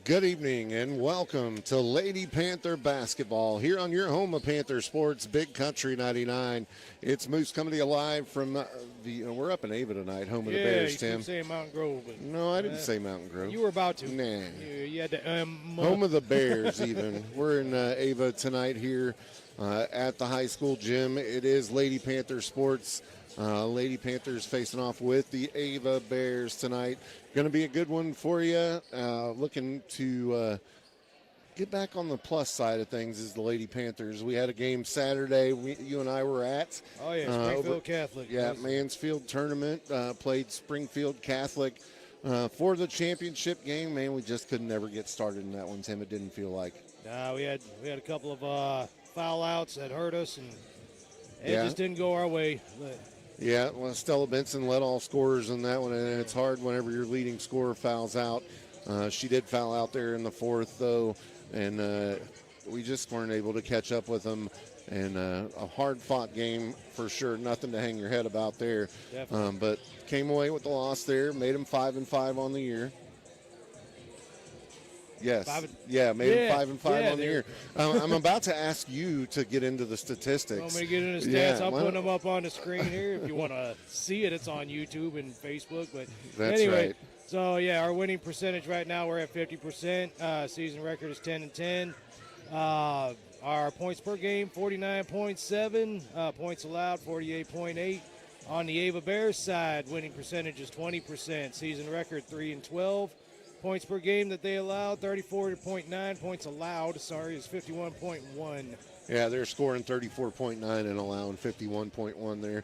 Good evening and welcome to Lady Panther basketball here on your home of Panther Sports, Big Country 99. It's Moose coming to you live from we're up in Ava tonight, home of the Bears, Tim. Yeah, you saying Mountain Grove. But, no, I didn't say Mountain Grove. You were about to. Nah. You had to, home of the Bears even. We're in Ava tonight here at the high school gym. It is Lady Panther Sports. Lady Panthers facing off with the Ava Bears tonight. Going to be a good one for you. Looking to get back on the plus side of things is the Lady Panthers. We had a game Saturday you and I were at. Oh, yeah, Springfield Catholic. Yeah, Mansfield tournament. Played Springfield Catholic for the championship game. Man, we just could never get started in that one, Tim. It didn't feel like. No, we had a couple of foul outs that hurt us, and it just didn't go our way. But yeah, well, Stella Benson led all scorers in that one, and it's hard whenever your leading scorer fouls out. She did foul out there in the fourth, though, and we just weren't able to catch up with them. And a hard-fought game for sure. Nothing to hang your head about there. But came away with the loss there, made them 5-5 on the year. Yes. Made them 5-5 on the year. I'm about to ask you to get into the statistics. You want me to get into the stats? I'll put them up on the screen here. If you want to see it, it's on YouTube and Facebook. But that's anyway, right. So, our winning percentage right now, we're at 50%. Season record is 10-10. Our points per game, 49.7. Points allowed, 48.8. On the Ava Bears side, winning percentage is 20%. Season record, 3-12. Points per game that they allowed, 34.9. Points allowed, is 51.1. Yeah, they're scoring 34.9 and allowing 51.1 there.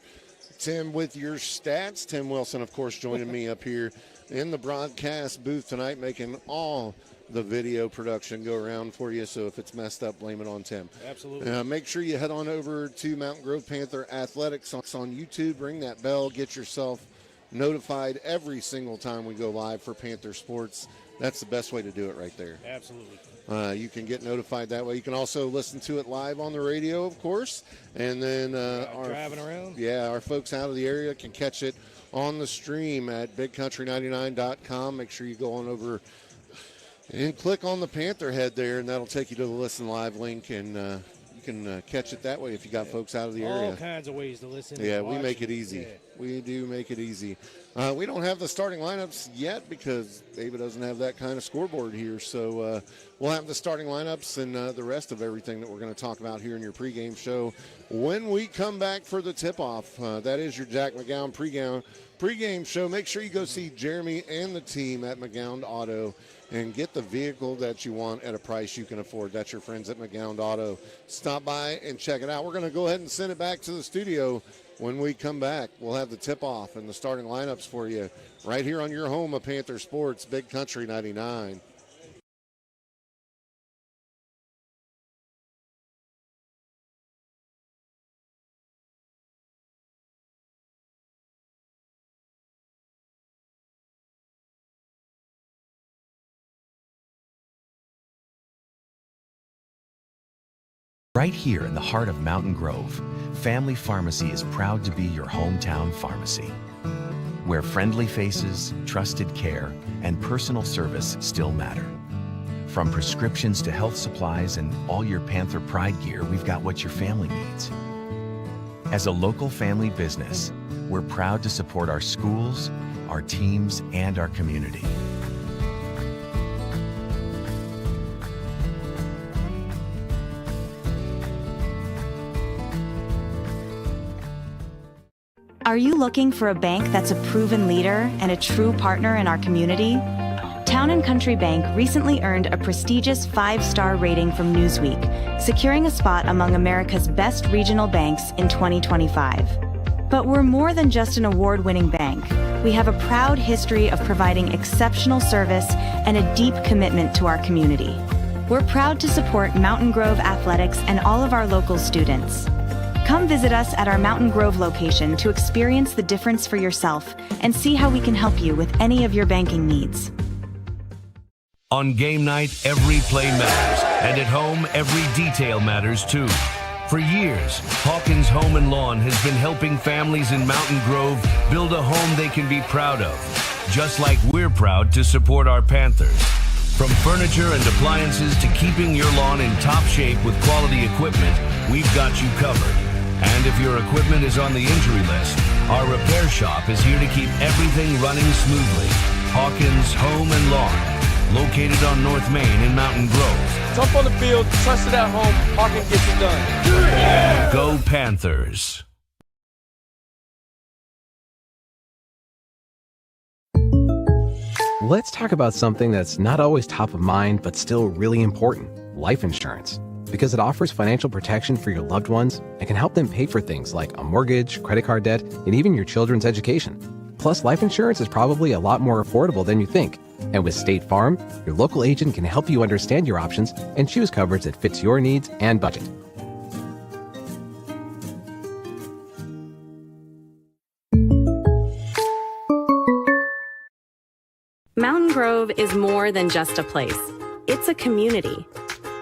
Tim, with your stats, Tim Wilson, of course, joining me up here in the broadcast booth tonight, making all the video production go around for you. So if it's messed up, blame it on Tim. Absolutely. Make sure you head on over to Mountain Grove Panther Athletics on YouTube. Ring that bell. Get yourself notified every single time we go live for Panther Sports. That's the best way to do it right there. Absolutely. You can get notified that way. You can also listen to it live on the radio, of course. And then driving around. Yeah, our folks out of the area can catch it on the stream at bigcountry99.com. Make sure you go on over and click on the Panther head there, and that'll take you to the Listen Live link, and you can catch it that way if you got folks out of the area. All kinds of ways to listen. Yeah, we make it easy. Yeah. We do make it easy. We don't have the starting lineups yet because David doesn't have that kind of scoreboard here. So we'll have the starting lineups and the rest of everything that we're going to talk about here in your pregame show when we come back for the tip-off. That is your Jack McGowan pregame show. Make sure you go see Jeremy and the team at McGowan Auto and get the vehicle that you want at a price you can afford. That's your friends at McGowan Auto. Stop by and check it out. We're going to go ahead and send it back to the studio. When we come back, we'll have the tip-off and the starting lineups for you right here on your home of Panther Sports, Big Country 99. Right here in the heart of Mountain Grove, Family Pharmacy is proud to be your hometown pharmacy, where friendly faces, trusted care, and personal service still matter. From prescriptions to health supplies and all your Panther Pride gear, we've got what your family needs. As a local family business, we're proud to support our schools, our teams, and our community. Are you looking for a bank that's a proven leader and a true partner in our community? Town & Country Bank recently earned a prestigious 5-star rating from Newsweek, securing a spot among America's best regional banks in 2025. But we're more than just an award-winning bank. We have a proud history of providing exceptional service and a deep commitment to our community. We're proud to support Mountain Grove Athletics and all of our local students. Come visit us at our Mountain Grove location to experience the difference for yourself and see how we can help you with any of your banking needs. On game night, every play matters, and at home, every detail matters too. For years, Hawkins Home and Lawn has been helping families in Mountain Grove build a home they can be proud of, just like we're proud to support our Panthers. From furniture and appliances to keeping your lawn in top shape with quality equipment, we've got you covered. And if your equipment is on the injury list, our repair shop is here to keep everything running smoothly. Hawkins Home and Lawn, located on North Main in Mountain Grove. Jump on the field, trust it at home, Hawkins gets it done. Yeah! Go Panthers. Let's talk about something that's not always top of mind, but still really important: life insurance. Because it offers financial protection for your loved ones and can help them pay for things like a mortgage, credit card debt, and even your children's education. Plus, life insurance is probably a lot more affordable than you think. And with State Farm, your local agent can help you understand your options and choose coverage that fits your needs and budget. Mountain Grove is more than just a place. It's a community.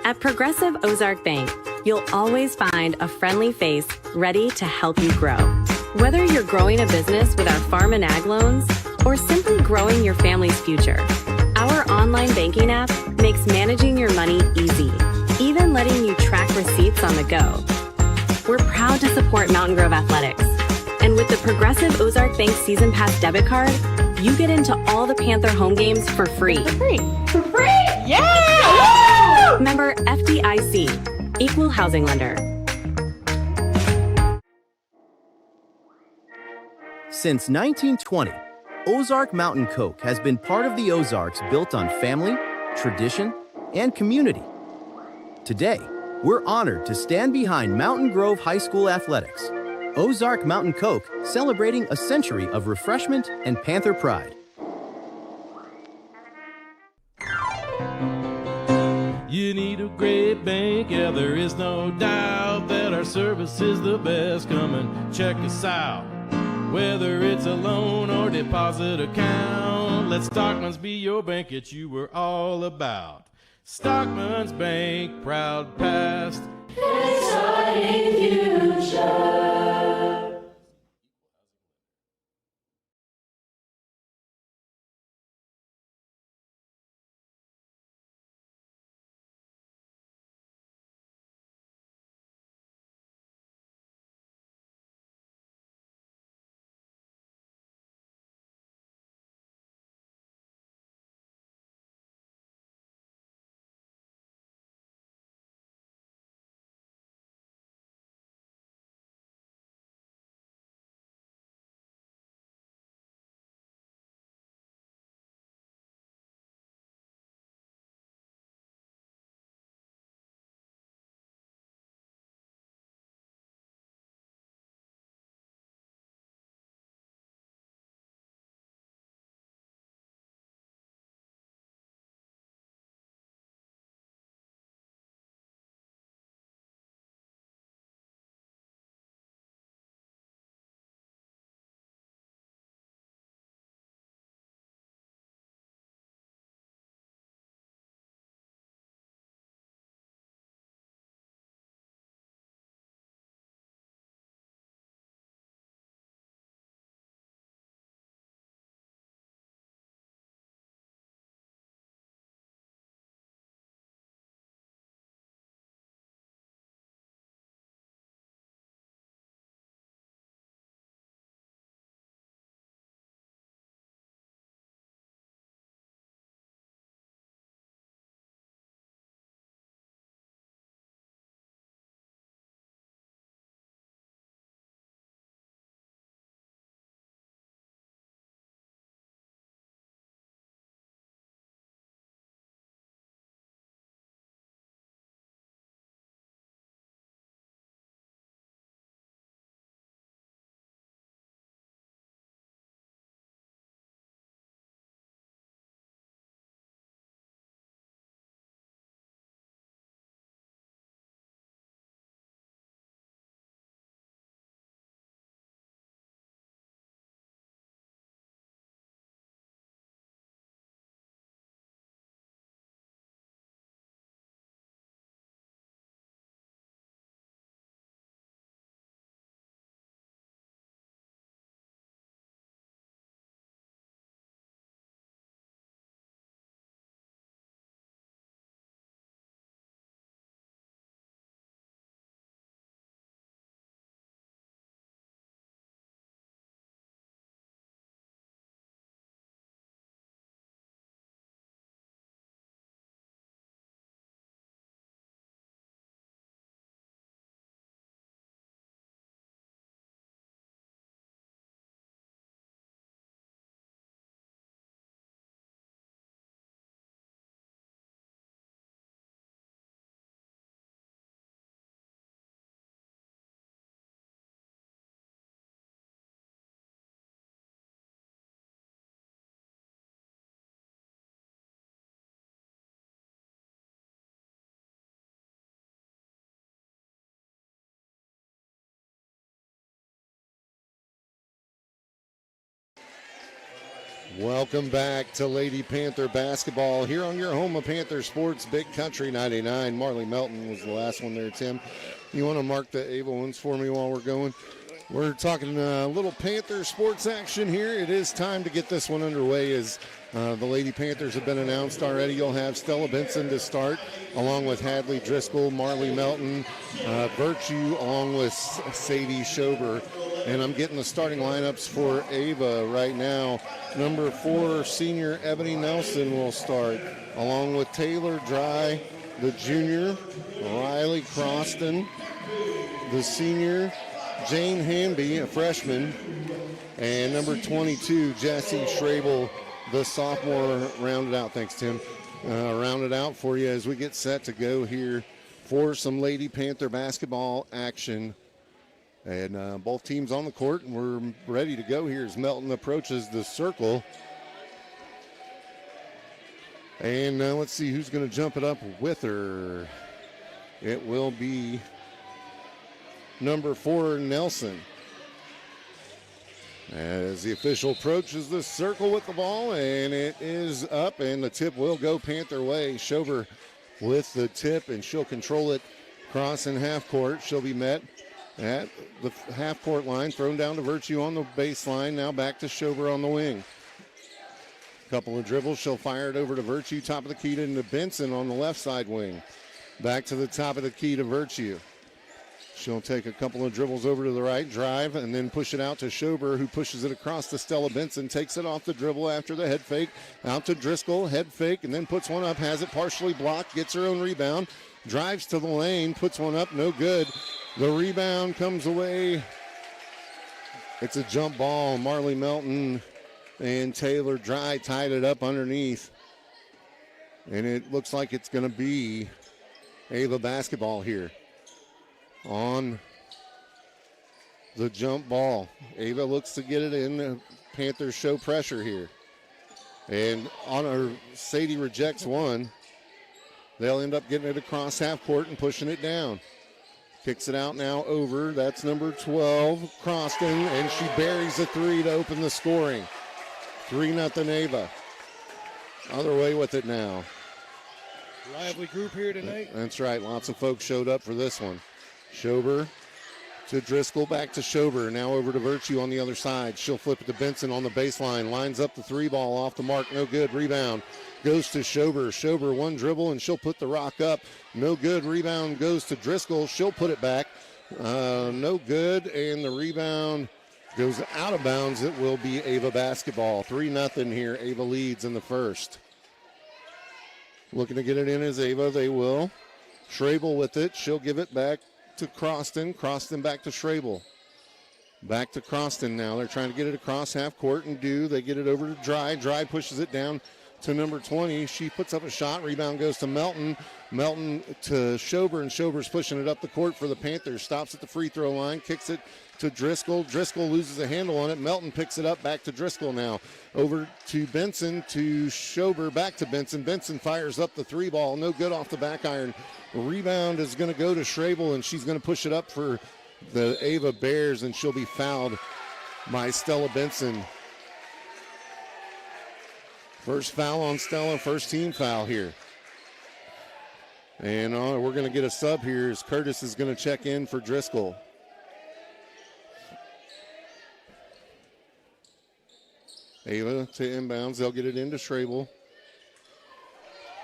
At Progressive Ozark Bank, you'll always find a friendly face ready to help you grow. Whether you're growing a business with our farm and ag loans or simply growing your family's future, our online banking app makes managing your money easy, even letting you track receipts on the go. We're proud to support Mountain Grove Athletics. And with the Progressive Ozark Bank Season Pass debit card, you get into all the Panther home games for free. For free? Yeah! Woo! Member FDIC, Equal Housing Lender. Since 1920, Ozark Mountain Coke has been part of the Ozarks built on family, tradition, and community. Today, we're honored to stand behind Mountain Grove High School athletics. Ozark Mountain Coke, celebrating a century of refreshment and Panther pride. You need a great bank, yeah, there is no doubt that our service is the best. Come and check us out. Whether it's a loan or deposit account, let Stockman's be your bank that you were all about. Stockman's Bank, proud past, exciting future. Welcome back to Lady Panther basketball here on your home of Panther Sports, Big Country 99. Marley Melton was the last one there, Tim. You want to mark the Ava ones for me while we're going? We're talking a little Panther sports action here. It is time to get this one underway as the Lady Panthers have been announced already. You'll have Stella Benson to start, along with Hadley Driscoll, Marley Melton, Virtue, along with Sadie Schober. And I'm getting the starting lineups for Ava right now. Number 4, senior Ebony Nelson will start, along with Taylor Dry, the junior, Riley Croston, the senior, Jane Hamby, a freshman, and number 22, Jessie Schrabel, the sophomore, rounded out. Thanks, Tim. Rounded out for you as we get set to go here for some Lady Panther basketball action. And both teams on the court, and we're ready to go here as Melton approaches the circle. And let's see who's going to jump it up with her. It will be number 4, Nelson. As the official approaches the circle with the ball, and it is up, and the tip will go Panther way. Schober with the tip, and she'll control it crossing half court. She'll be met at the half court line, thrown down to Virtue on the baseline. Now back to Schober on the wing. Couple of dribbles, she'll fire it over to Virtue, top of the key to Benson on the left side wing. Back to the top of the key to Virtue. She'll take a couple of dribbles over to the right, drive, and then push it out to Schober, who pushes it across to Stella Benson, takes it off the dribble after the head fake, out to Driscoll, head fake, and then puts one up, has it partially blocked, gets her own rebound, drives to the lane, puts one up, no good. The rebound comes away. It's a jump ball. Marley Melton and Taylor Dry tied it up underneath. And it looks like it's going to be Ava basketball here on the jump ball. Ava looks to get it in. The Panthers show pressure here. And on her, Sadie rejects one. They'll end up getting it across half court and pushing it down. Kicks it out now over. That's number 12, Croston, and she buries a 3 to open the scoring. 3-0 Ava. Other way with it now. Lively group here tonight. That's right. Lots of folks showed up for this one. Schober to Driscoll, back to Schober. Now over to Virtue on the other side. She'll flip it to Benson on the baseline. Lines up the 3 ball off the mark. No good. Rebound goes to Schober. Schober, one dribble, and she'll put the rock up. No good. Rebound goes to Driscoll. She'll put it back. No good. And the rebound goes out of bounds. It will be Ava basketball. 3-0 here. Ava leads in the first. Looking to get it in as Ava. They will. Schrabel with it. She'll give it back to Croston. Croston back to Schrabel. Back to Croston now. They're trying to get it across half court and they get it over to Dry. Dry pushes it down to number 20. She puts up a shot. Rebound goes to Melton. Melton to Schober, and Schober's pushing it up the court for the Panthers. Stops at the free throw line. Kicks it to Driscoll. Driscoll loses a handle on it. Melton picks it up. Back to Driscoll now. Over to Benson, to Schober, back to Benson. Benson fires up the 3 ball. No good off the back iron. Rebound is going to go to Schrabel, and she's going to push it up for the Ava Bears, and she'll be fouled by Stella Benson. First foul on Stella, first team foul here. And we're going to get a sub here as Curtis is going to check in for Driscoll. Ava to inbounds. They'll get it into Schrabel.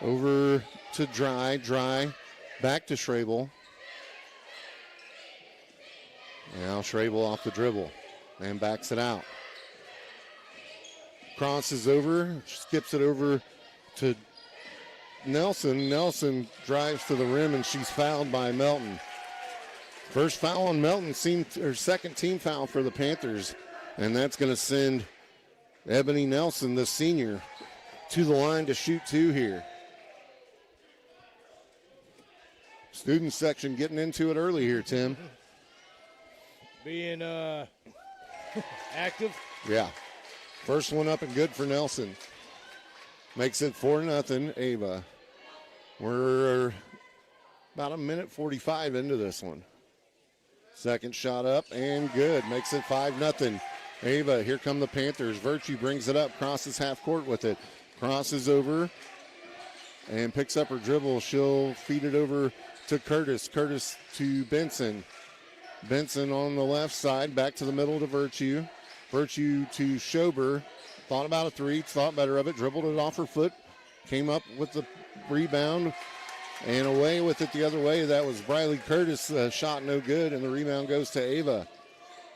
Over to Dry. Dry back to Schrabel. Now Schrabel off the dribble and backs it out. Crosses over, skips it over to Nelson. Nelson drives to the rim, and she's fouled by Melton. First foul on Melton, second team foul for the Panthers, and that's going to send Ebony Nelson, the senior, to the line to shoot 2 here. Student section getting into it early here, Tim. Being active. Yeah. First one up and good for Nelson. Makes it 4-0 Ava. We're about a minute 45 into this one. Second shot up and good. Makes it 5-0. Ava, here come the Panthers. Virtue brings it up, crosses half court with it. Crosses over and picks up her dribble. She'll feed it over to Curtis. Curtis to Benson. Benson on the left side, back to the middle to Virtue. Virtue to Schober. Thought about a three, thought better of it, dribbled it off her foot, came up with the rebound, and away with it the other way. That was Briley Curtis, shot no good, and the rebound goes to Ava.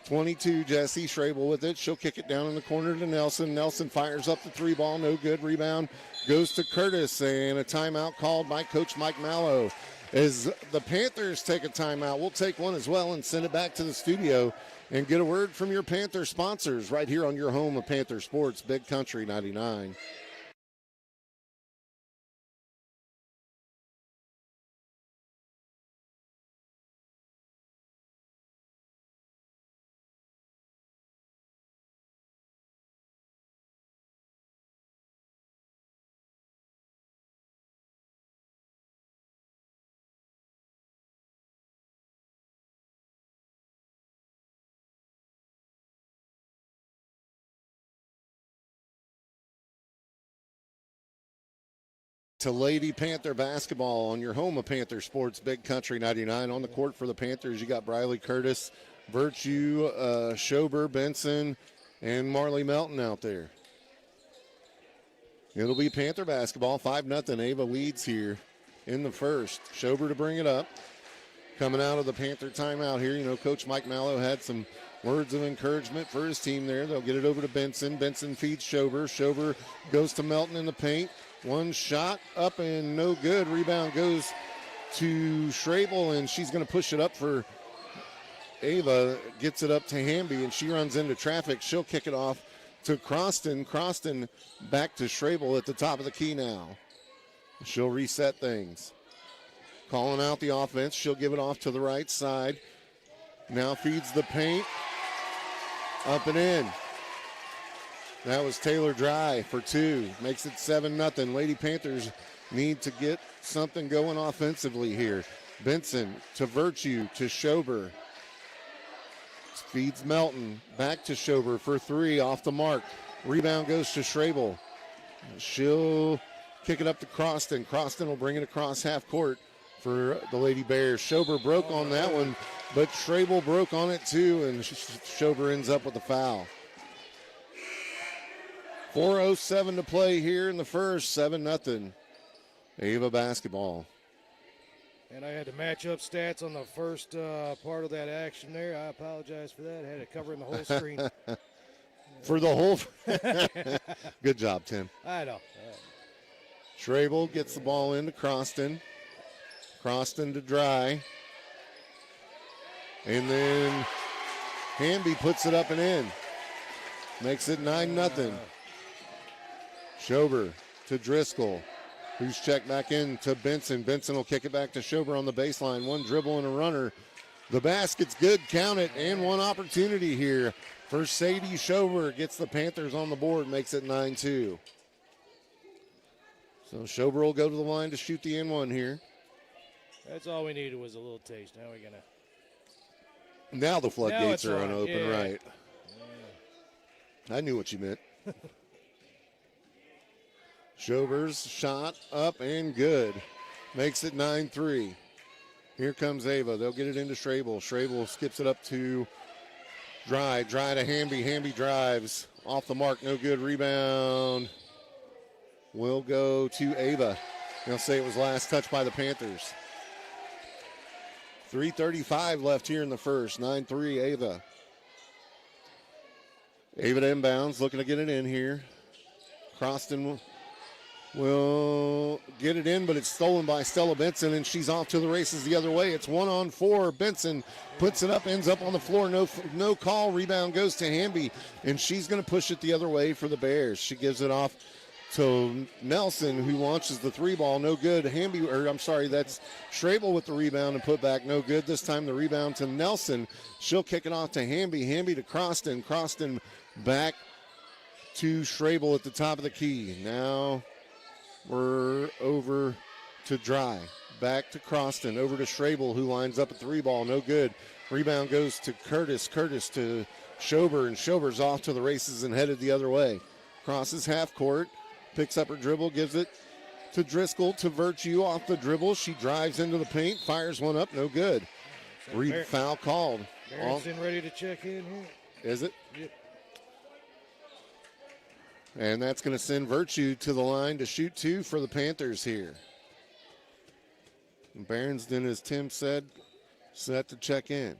22, Jesse Schrabel with it. She'll kick it down in the corner to Nelson. Nelson fires up the three ball, no good. Rebound goes to Curtis, and a timeout called by Coach Mike Mallow. As the Panthers take a timeout, we'll take one as well and send it back to the studio and get a word from your Panther sponsors right here on your home of Panther Sports, Big Country 99. To Lady Panther basketball on your home of Panther Sports, Big Country 99. On the court for the Panthers, you got Briley Curtis, Virtue, Schober, Benson, and Marley Melton out there. It'll be Panther basketball, 5-0. Ava leads here in the first. Schober to bring it up. Coming out of the Panther timeout here, you know, Coach Mike Mallow had some words of encouragement for his team there. They'll get it over to Benson. Benson feeds Schober. Schober goes to Melton in the paint. One shot up and no good. Rebound goes to Schrabel, and she's going to push it up for Ava. Gets it up to Hamby, and she runs into traffic. She'll kick it off to Croston. Croston back to Schrabel at the top of the key now. She'll reset things. Calling out the offense. She'll give it off to the right side. Now feeds the paint. Up and in. That was Taylor Dry for two. Makes it 7-0. Lady Panthers need to get something going offensively here. Benson to Virtue to Schober. Feeds Melton. Back to Schober for three. Off the mark. Rebound goes to Schrabel. She'll kick it up to Croston. Croston will bring it across half court for the Lady Bears. Schober broke on that one, but Schrabel broke on it too, and Schober ends up with a foul. 4:07 to play here in the first, 7-0. Ava basketball. And I had to match up stats on the first part of that action there. I apologize for that. I had it covering the whole screen. For the whole. Good job, Tim. I know. Schrabel gets the ball into Croston. Croston to Dry. And then Hamby puts it up and in. Makes it 9-0. Schober to Driscoll, who's checked back in to Benson. Benson will kick it back to Schober on the baseline. One dribble and a runner. The basket's good, count it, and one opportunity here for Sadie Schober. Gets the Panthers on the board, makes it 9-2. So Schober will go to the line to shoot the N1 here. That's all we needed was a little taste. Now we're going to. Now the floodgates are on. unopen, Yeah. right? Yeah. I knew what you meant. Schober's shot up and good. Makes it 9-3. Here comes Ava. They'll get it into Schrabel. Schrabel skips it up to Dry. Dry to Hamby. Hamby drives. Off the mark. No good. Rebound. Will go to Ava. They'll say it was last touch by the Panthers. 3:35 left here in the first. 9-3 Ava. Ava to inbounds. Looking to get it in here. Croston will get it in, but it's stolen by Stella Benson, and she's off to the races the other way. It's 1-on-4. Benson puts it up, ends up on the floor. No call. Rebound goes to Hamby, and she's going to push it the other way for the Bears. She gives it off to Nelson, who launches the three ball. No good. That's Schrabel with the rebound and put back. No good. This time the rebound to Nelson. She'll kick it off to Hamby. Hamby to Croston. Croston back to Schrabel at the top of the key. Now we're over to Dry. Back to Croston. Over to Schrabel, who lines up a three ball. No good. Rebound goes to Curtis. Curtis to Schober, and Schober's off to the races and headed the other way. Crosses half court, picks up her dribble, gives it to Driscoll, to Virtue off the dribble. She drives into the paint, fires one up, no good. Foul called. Berenson ready to check in here. Is it? Yep. And that's going to send Virtue to the line to shoot 2 for the Panthers here. And Berensden, as Tim said, set to check in.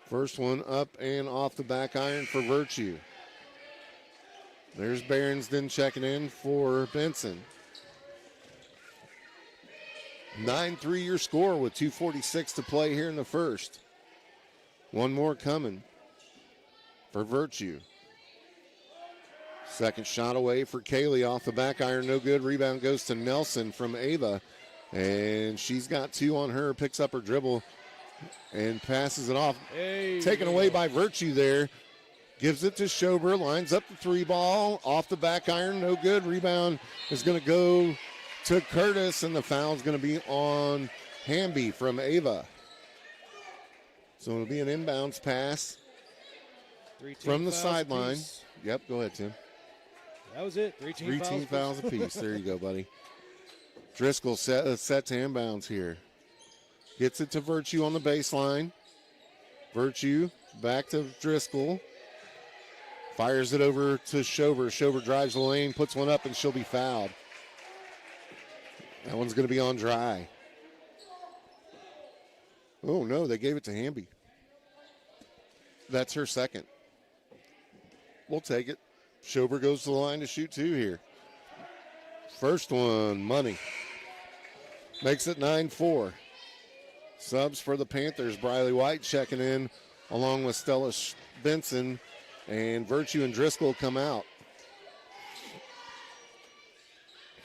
First one up and off the back iron for Virtue. There's Berensden checking in for Benson. 9-3 your score with 2:46 to play here in the first. One more coming for Virtue. Second shot away for Kaylee off the back iron, no good. Rebound goes to Nelson from Ava, and she's got 2 on her, picks up her dribble and passes it off. Hey, Taken away by Virtue there. Gives it to Schober, lines up the 3 ball, off the back iron, no good. Rebound is going to go to Curtis, and the foul is going to be on Hamby from Ava. So it'll be an inbounds pass from the sideline. Yep, go ahead, Tim. That was it. 3 team fouls apiece. There you go, buddy. Driscoll set to inbounds here. Gets it to Virtue on the baseline. Virtue back to Driscoll. Fires it over to Schober. Schober drives the lane, puts one up, and she'll be fouled. That one's going to be on dry. Oh, no, they gave it to Hamby. That's her second. We'll take it. Schober goes to the line to shoot 2 here. First one, money. Makes it 9-4. Subs for the Panthers. Briley White checking in along with Stella Benson, and Virtue and Driscoll come out.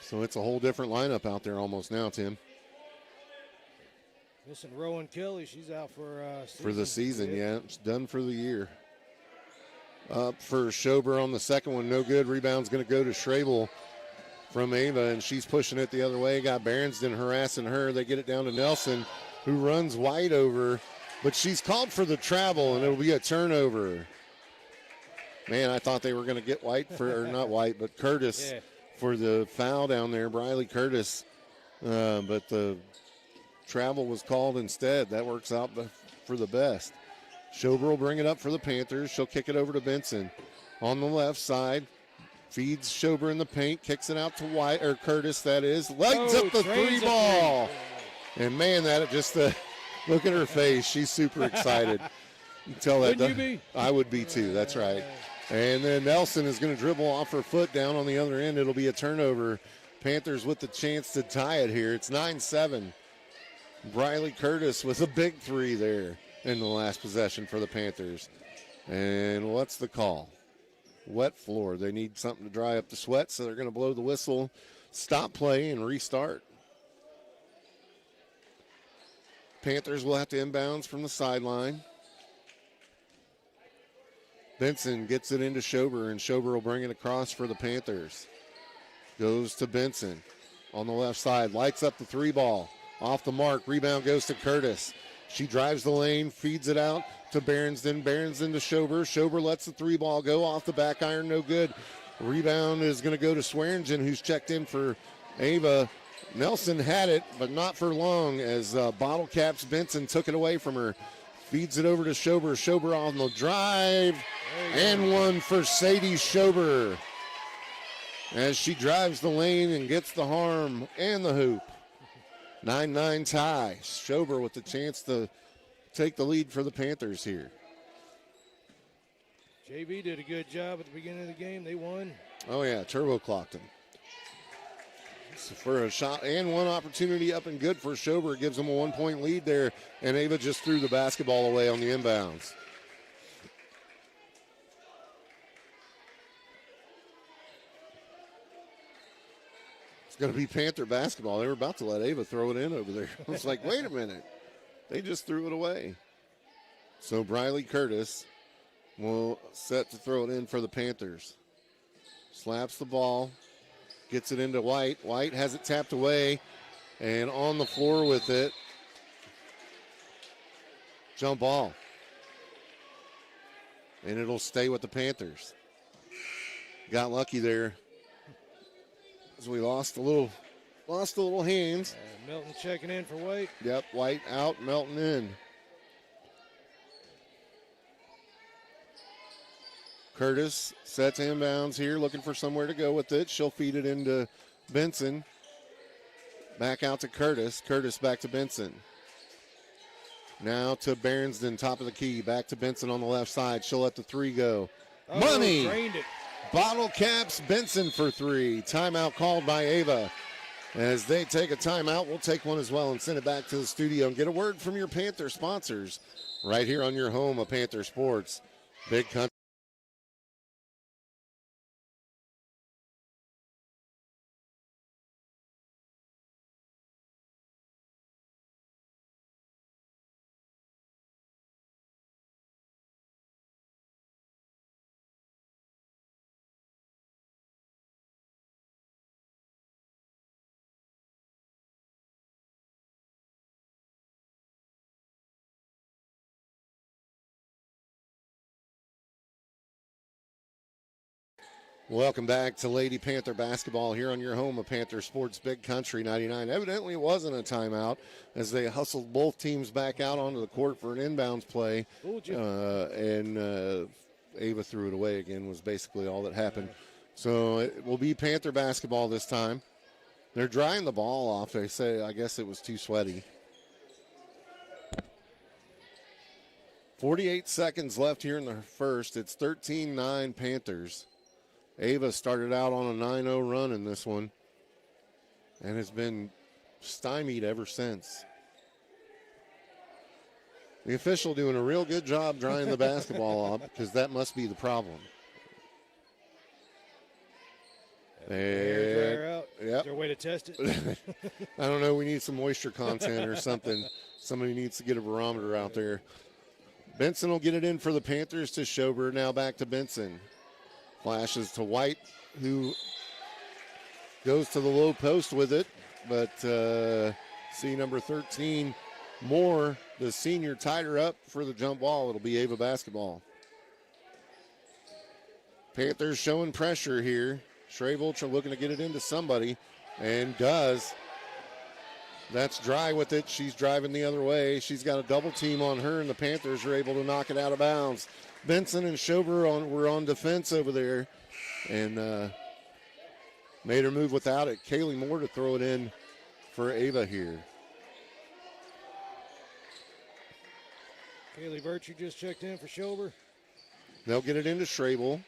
So it's a whole different lineup out there almost now, Tim. Missing Rowan Kelly. She's out for the season. Yeah, it's done for the year. Up for Schober on the second one, no good. Rebound's going to go to Schrabel from Ava, and she's pushing it the other way. Got Berensden harassing her. They get it down to Nelson, who runs White over, but she's called for the travel, and it'll be a turnover. Man, I thought they were going to get White for, or not White, but Curtis for the foul down there, Briley Curtis. But the travel was called instead. That works out for the best. Schober will bring it up for the Panthers. She'll kick it over to Benson. On the left side, feeds Schober in the paint, kicks it out to White, or Curtis, that is. Lights up the 3 ball. And man, that just look at her face. She's super excited. You can tell that. Wouldn't you be? I would be too. That's right. And then Nelson is going to dribble off her foot down on the other end. It'll be a turnover. Panthers with the chance to tie it here. It's 9-7. Briley Curtis with a big 3 there in the last possession for the Panthers. And what's the call? Wet floor. They need something to dry up the sweat, so they're going to blow the whistle, stop play, and restart. Panthers will have to inbounds from the sideline. Benson gets it into Schober, and Schober will bring it across for the Panthers. Goes to Benson on the left side, lights up the 3 ball. Off the mark, rebound goes to Curtis. She drives the lane, feeds it out to Berensden. Berensden to Schober. Schober lets the 3 ball go off the back iron, no good. Rebound is going to go to Swearingen, who's checked in for Ava. Nelson had it, but not for long, as Bottle Caps Benson took it away from her. Feeds it over to Schober. Schober on the drive, and one for Sadie Schober as she drives the lane and gets the harm and the hoop. 9-9 tie. Schober with the chance to take the lead for the Panthers here. JV did a good job at the beginning of the game. They won. Oh, yeah, turbo clocked him. So for a shot and one opportunity up and good for Schober. Gives them a 1-point lead there, and Ava just threw the basketball away on the inbounds. It's going to be Panther basketball. They were about to let Ava throw it in over there. I was like, wait a minute. They just threw it away. So Briley Curtis will set to throw it in for the Panthers. Slaps the ball. Gets it into White. White has it tapped away and on the floor with it. Jump ball. and it'll stay with the Panthers. Got lucky there as we lost a little hands. Milton checking in for White. Yep, White out, Melton in. Curtis sets inbounds here, looking for somewhere to go with it. She'll feed it into Benson. Back out to Curtis. Curtis back to Benson. Now to Berensden, top of the key. Back to Benson on the left side. She'll let the three go. Money! Drained it. Bottle caps Benson for three. Timeout called by Ava. As they take a timeout, we'll take one as well and send it back to the studio and get a word from your Panther sponsors right here on your home of Panther Sports. Big Country. Welcome back to Lady Panther basketball here on your home of Panther Sports Big Country 99. Evidently it wasn't a timeout as they hustled both teams back out onto the court for an inbounds play. And Ava threw it away again was basically all that happened. So it will be Panther basketball this time. They're drying the ball off. They say, I guess it was too sweaty. 48 seconds left here in the first. It's 13-9 Panthers. Ava started out on a 9-0 run in this one and has been stymied ever since. The official doing a real good job drying the basketball off because that must be the problem. Air dryer out. Yep. Is there a way to test it? I don't know. We need some moisture content or something. Somebody needs to get a barometer out there. Benson will get it in for the Panthers to Schober. Now back to Benson. Flashes to White, who goes to the low post with it. But see number 13, Moore, the senior, tied her up for the jump ball. It'll be Ava basketball. Panthers showing pressure here. Schravolch looking to get it into somebody, and does. That's Dry with it. She's driving the other way. She's got a double team on her, and the Panthers are able to knock it out of bounds. Benson and Schober were on defense over there and made her move without it. Kaylee Moore to throw it in for Ava here. Kaylee Virtue just checked in for Schober. They'll get it into Schrabel.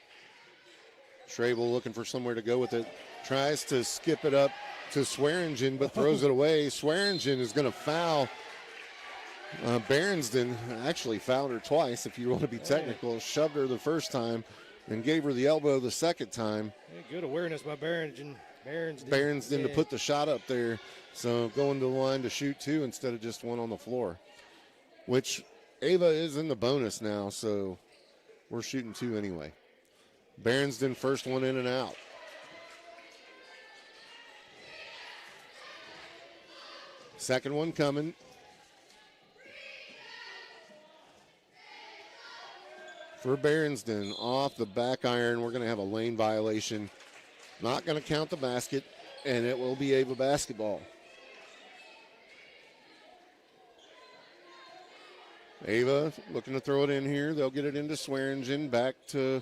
Schrabel looking for somewhere to go with it. Tries to skip it up to Swearingen, but throws it away. Swearingen is going to foul Berensden. Actually fouled her twice, if you want to be technical. Shoved her the first time and gave her the elbow the second time. Yeah, good awareness by Berensden To put the shot up there. So going to the line to shoot two instead of just one on the floor, which Ava is in the bonus now, so we're shooting two anyway. Berensden first one in and out. Second one coming. For Berensden, off the back iron, we're going to have a lane violation. Not going to count the basket, and it will be Ava basketball. Ava looking to throw it in here. They'll get it into Swearingen. Back to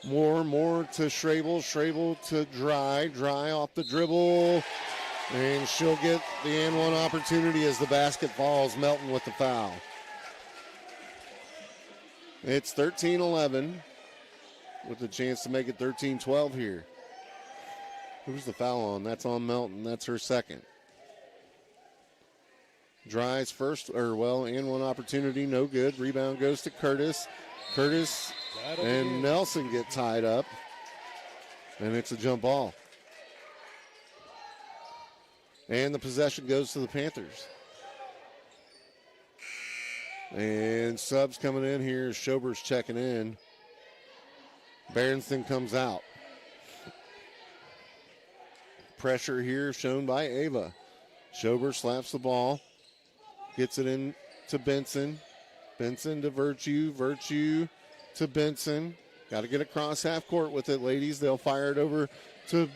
Moore. Moore to Schrabel. Schrabel to Dry. Dry off the dribble. And she'll get the and one opportunity as the basket falls. Melton with the foul. It's 13-11 with a chance to make it 13-12 here. Who's the foul on? That's on Melton. That's her second. Dry's first, and one opportunity, no good. Rebound goes to Curtis. Curtis and Nelson get tied up, and it's a jump ball. And the possession goes to the Panthers. And subs coming in here. Schober's checking in. Berensden comes out. Pressure here shown by Ava. Schober slaps the ball. Gets it in to Benson. Benson to Virtue. Virtue to Benson. Got to get across half court with it, ladies. They'll fire it over to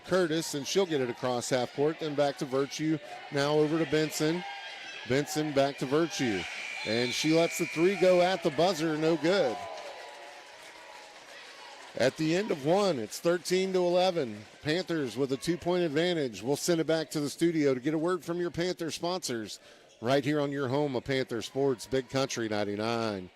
Curtis, and she'll get it across half court. Then back to Virtue. Now over to Benson. Benson back to Virtue. And she lets the three go at the buzzer. No good. At the end of one, it's 13-11. Panthers with a 2-point advantage. We'll send it back to the studio to get a word from your Panther sponsors right here on your home of Panther Sports, Big Country 99.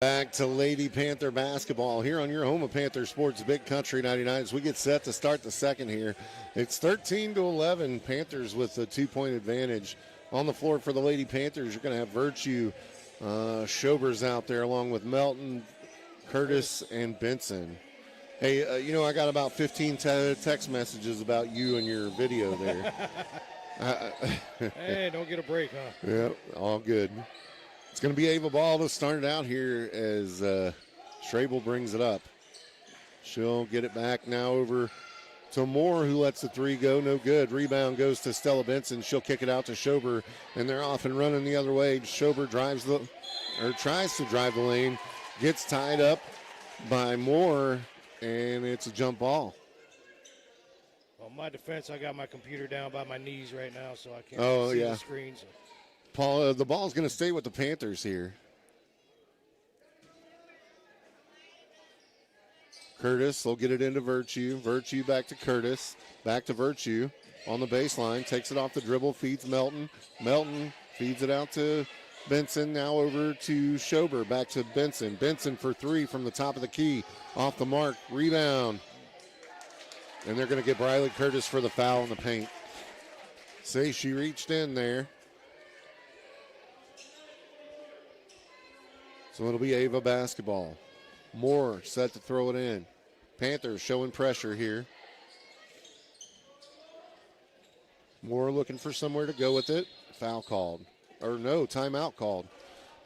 Back to Lady Panther basketball here on your home of Panther Sports, Big Country 99. As we get set to start the second here, it's 13-11. Panthers with a 2-point advantage. On the floor for the Lady Panthers, you're going to have Virtue, Schobers out there along with Melton, Curtis, and Benson. Hey, I got about 15 text messages about you and your video there. Hey, don't get a break, huh? Yeah, all good. It's going to be Ava Ball to start it out here as Strabel brings it up. She'll get it back now over to Moore, who lets the three go. No good. Rebound goes to Stella Benson. She'll kick it out to Schober, and they're off and running the other way. Schober tries to drive the lane, gets tied up by Moore, and it's a jump ball. On my defense, I got my computer down by my knees right now, so I can't see the screen. So. Paul, the ball's going to stay with the Panthers here. Curtis will get it into Virtue. Virtue back to Curtis. Back to Virtue on the baseline. Takes it off the dribble. Feeds Melton. Melton feeds it out to Benson. Now over to Schober. Back to Benson. Benson for three from the top of the key. Off the mark. Rebound. And they're going to get Briley Curtis for the foul in the paint. Say she reached in there. So it'll be Ava basketball. Moore set to throw it in. Panthers showing pressure here. Moore looking for somewhere to go with it. Foul called. Or no, timeout called.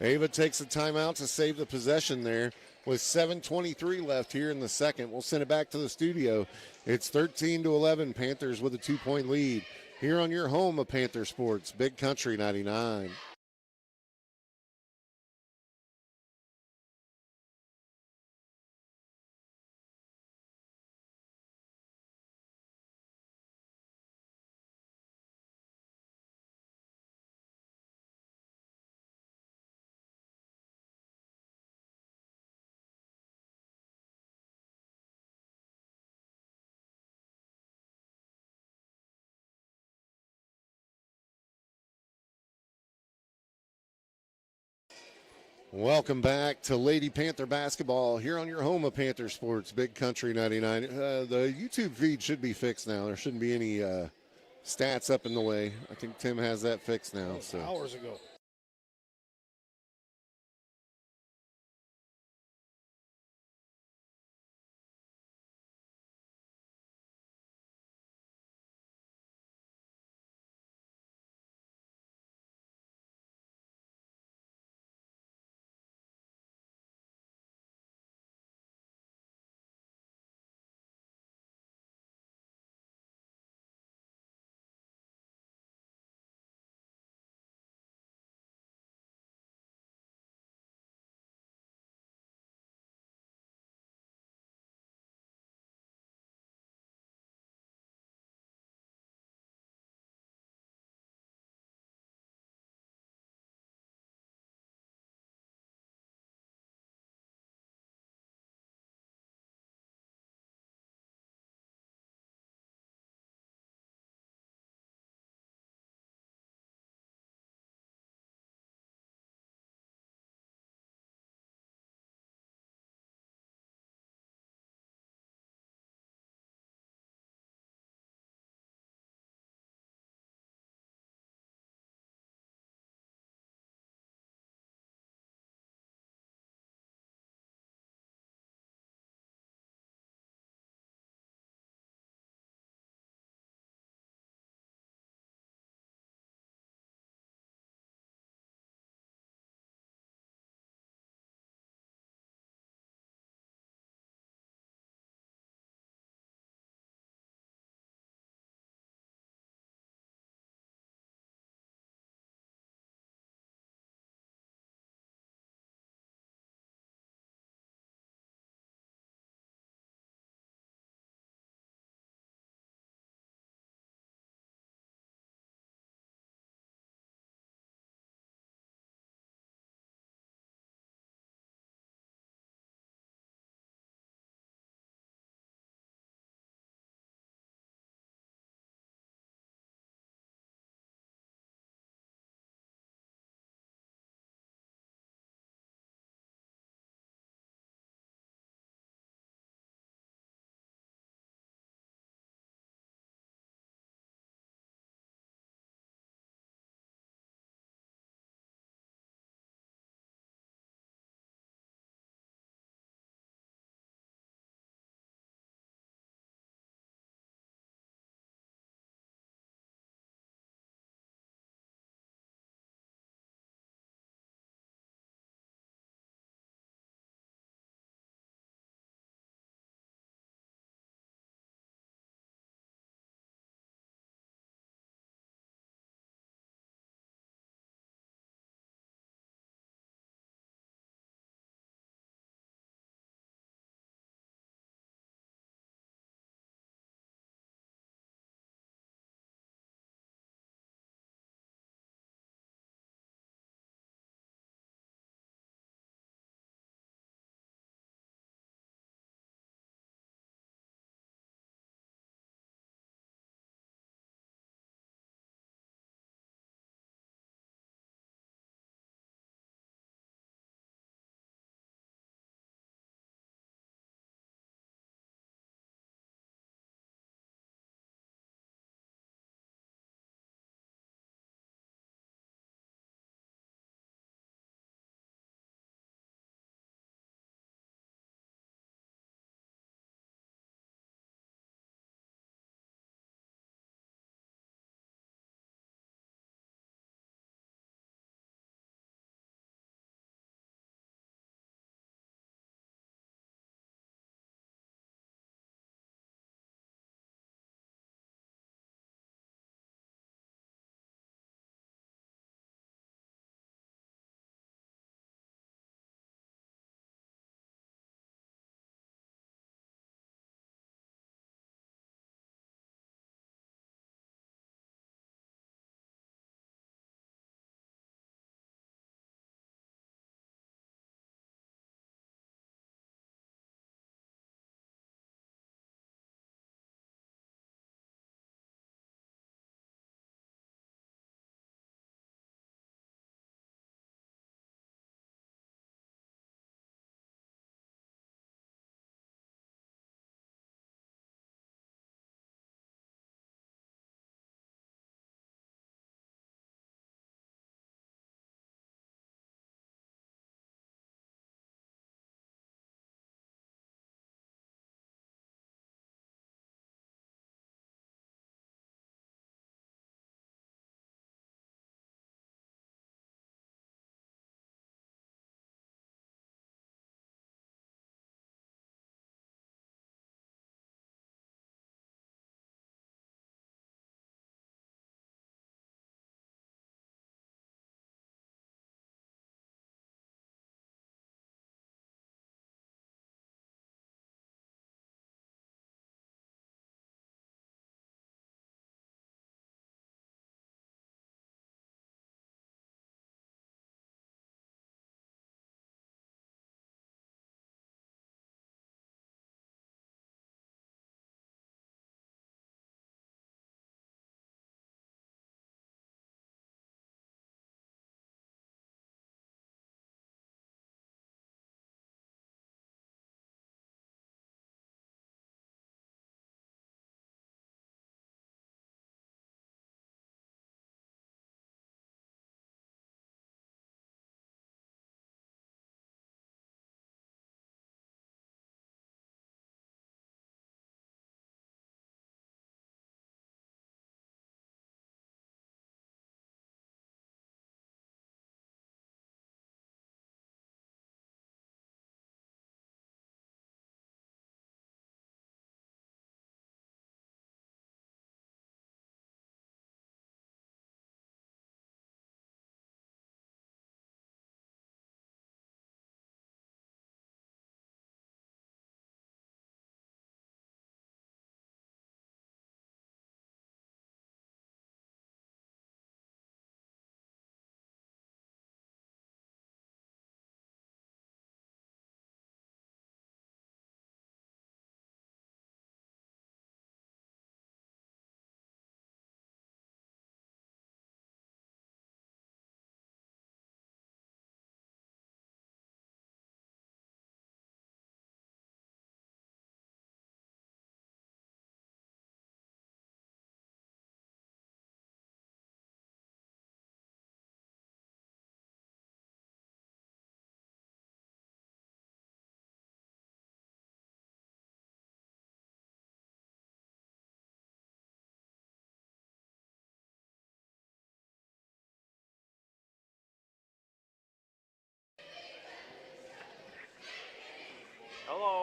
Ava takes the timeout to save the possession there with 7:23 left here in the second. We'll send it back to the studio. It's 13-11. Panthers with a 2-point lead here on your home of Panther Sports, Big Country 99. Welcome back to Lady Panther basketball here on your home of Panther Sports, Big Country 99. The YouTube feed should be fixed now. There shouldn't be any stats up in the way. I think Tim has that fixed now. So hours ago.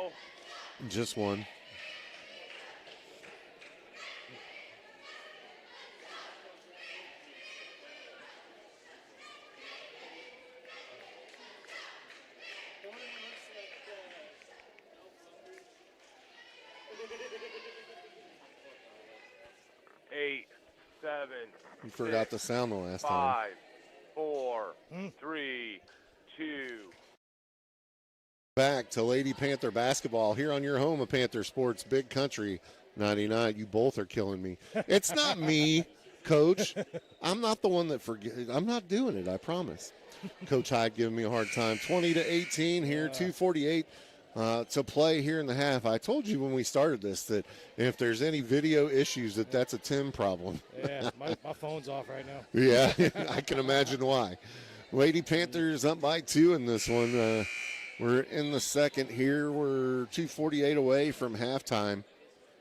ball. Just one. Eight, 7. You forgot the sound the last time. 5, 4, 3, 2. Back to Lady Panther basketball here on your home of Panther Sports, Big Country 99. You both are killing me. It's not me, Coach. I'm not the one that I'm not doing it, I promise. Coach Hyde giving me a hard time. 20-18 here, 2:48 to play here in the half. I told you when we started this that if there's any video issues, that's a Tim problem. Yeah, my phone's off right now. Yeah, I can imagine why. Lady Panthers up by 2 in this one. We're in the second here. We're 2:48 away from halftime.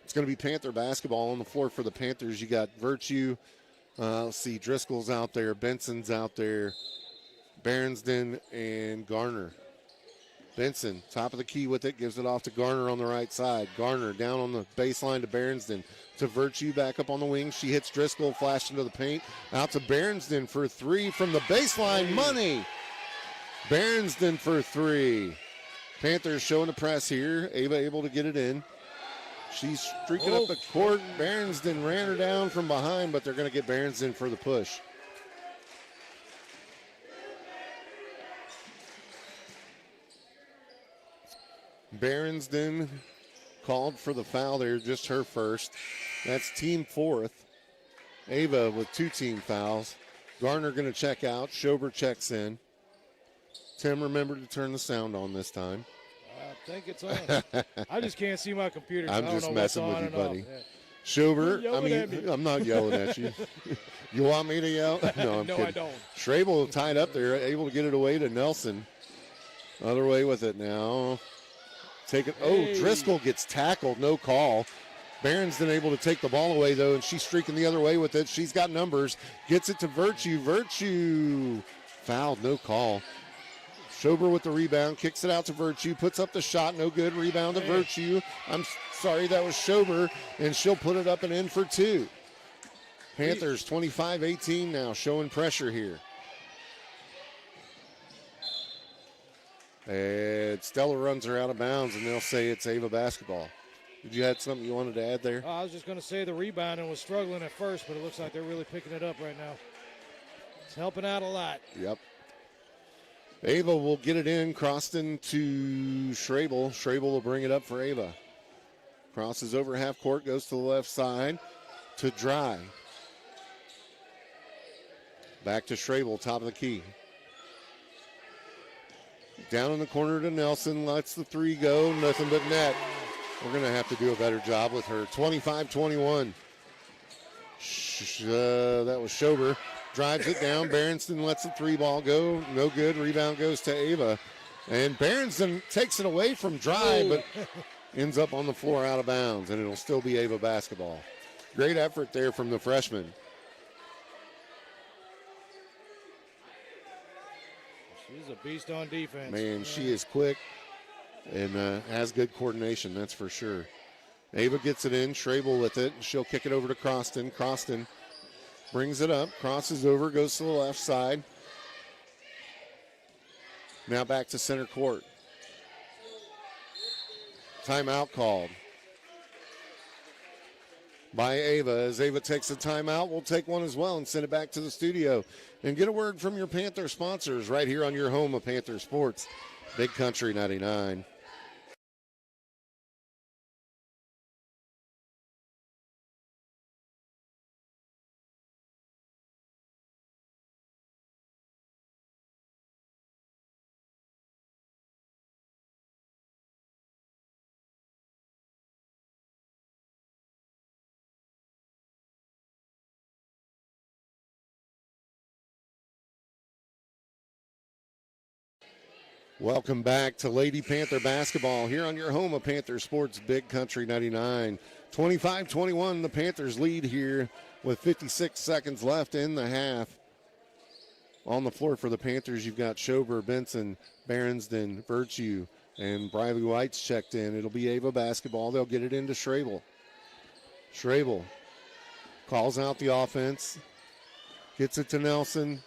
It's going to be Panther basketball on the floor for the Panthers. You got Virtue. Let's see, Driscoll's out there. Benson's out there. Berensden and Garner. Benson, top of the key with it, gives it off to Garner on the right side. Garner down on the baseline to Berensden. To Virtue, back up on the wing. She hits Driscoll, flash into the paint. Out to Berensden for 3 from the baseline. Money! Berensden for 3. Panthers showing the press here. Ava able to get it in. She's streaking up the court. Berensden ran her down from behind, but they're going to get Berensden for the push. Berensden called for the foul there, just her first. That's team 4th. Ava with 2 team fouls. Garner going to check out. Schober checks in. Tim, remember to turn the sound on this time. I think it's on. I just can't see my computer. So I'm I don't just know messing what's with on you, and buddy. off. Yeah. Schober, I'm not yelling at you. You want me to yell? No, I'm No, kidding. I don't. Schrabel tied up there, able to get it away to Nelson. Other way with it now. Take it. Hey. Oh, Driscoll gets tackled. No call. Berensden able to take the ball away, though, and she's streaking the other way with it. She's got numbers. Gets it to Virtue. Virtue fouled. No call. Schober with the rebound. Kicks it out to Virtue. Puts up the shot. No good. Rebound to Virtue. I'm sorry, that was Schober, and she'll put it up and in for 2. Panthers 25-18 now, showing pressure here. And Stella runs her out of bounds, and they'll say it's Ava basketball. Did you have something you wanted to add there? I was just going to say the rebounding was struggling at first, but it looks like they're really picking it up right now. It's helping out a lot. Yep. Ava will get it in. Croston to Schrabel. Schrabel will bring it up for Ava. Crosses over half court, goes to the left side to Dry. Back to Schrabel, top of the key. Down in the corner to Nelson, lets the 3 go, nothing but net. We're going to have to do a better job with her. 25-21. That was Schober. Drives it down. Berensden lets the 3 ball go. No good. Rebound goes to Ava. And Berensden takes it away from Dry, but ends up on the floor out of bounds, and it'll still be Ava basketball. Great effort there from the freshman. She's a beast on defense. Man, she is quick and has good coordination, that's for sure. Ava gets it in. Schrabel with it. She'll kick it over to Croston. Croston brings it up, crosses over, goes to the left side. Now back to center court. Timeout called by Ava. As Ava takes a timeout, we'll take one as well and send it back to the studio and get a word from your Panther sponsors right here on your home of Panther Sports, Big Country 99. Welcome back to Lady Panther basketball here on your home of Panther Sports, Big Country 99. 25-21, the Panthers lead here with 56 seconds left in the half. On the floor for the Panthers, you've got Schober, Benson, Berensden, Virtue, And Briley White's checked in. It'll be Ava basketball. They'll get it into Schrabel. Schrabel calls out the offense. Gets it to Nelson.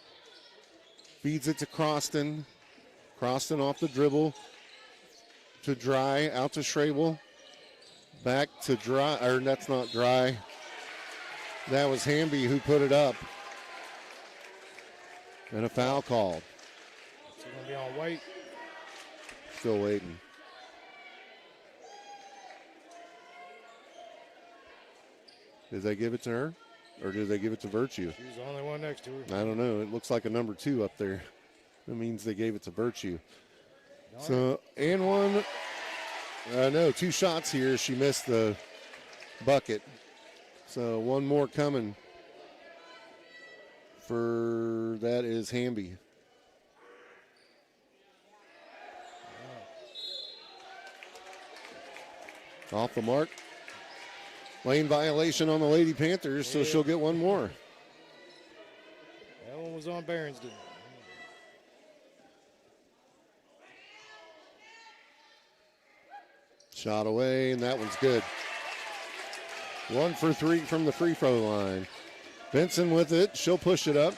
Feeds it to Croston. Croston off the dribble to Dry. Out to Schrabel. Back to Dry. Or that's not Dry. That was Hamby who put it up. And a foul called. It's going to be on White. Still waiting. Did they give it to her? Or did they give it to Virtue? She's the only one next to her. I don't know. It looks like a number 2 up there. That means they gave it to Virtue. So, and one. No, 2 shots here. She missed the bucket. So one more coming for that is Hamby. Off the mark. Lane violation on the Lady Panthers, so she'll get one more. That one was on Bearensden. Shot away, and that one's good. 1 for 3 from the free throw line. Benson with it. She'll push it up.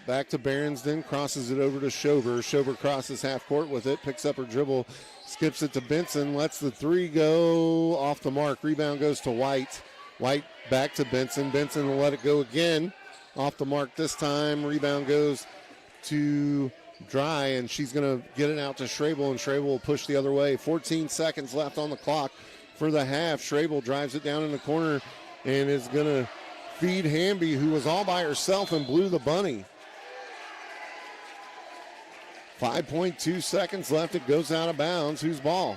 Back to Bearensden. Crosses it over to Schober. Schober crosses half court with it. Picks up her dribble. Skips it to Benson. Lets the 3 go off the mark. Rebound goes to White. White back to Benson. Benson will let it go again. Off the mark this time. Rebound goes to Dry, and she's going to get it out to Schrabel, and Schrabel will push the other way. 14 seconds left on the clock for the half. Schrabel drives it down in the corner and is going to feed Hamby, who was all by herself and blew the bunny. 5.2 seconds left. It goes out of bounds. Whose ball?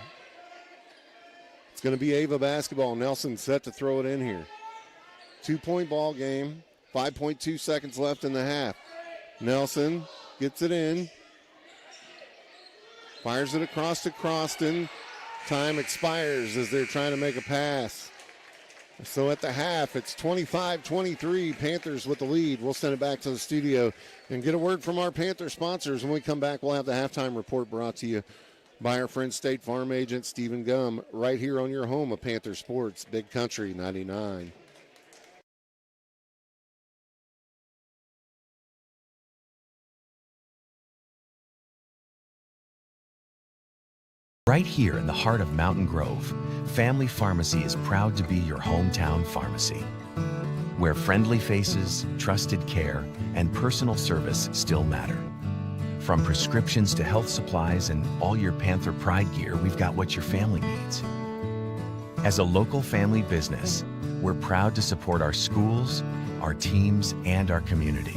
It's going to be Ava basketball. Nelson set to throw it in here. 2-point ball game. 5.2 seconds left in the half. Nelson gets it in. Fires it across to Croston. Time expires as they're trying to make a pass. So at the half, it's 25-23. Panthers with the lead. We'll send it back to the studio and get a word from our Panther sponsors. When we come back, we'll have the halftime report brought to you by our friend State Farm agent Stephen Gum, right here on your home of Panther Sports, Big Country 99. Right here in the heart of Mountain Grove, Family Pharmacy is proud to be your hometown pharmacy, where friendly faces, trusted care, and personal service still matter. From prescriptions to health supplies and all your Panther Pride gear, we've got what your family needs. As a local family business, we're proud to support our schools, our teams, and our community.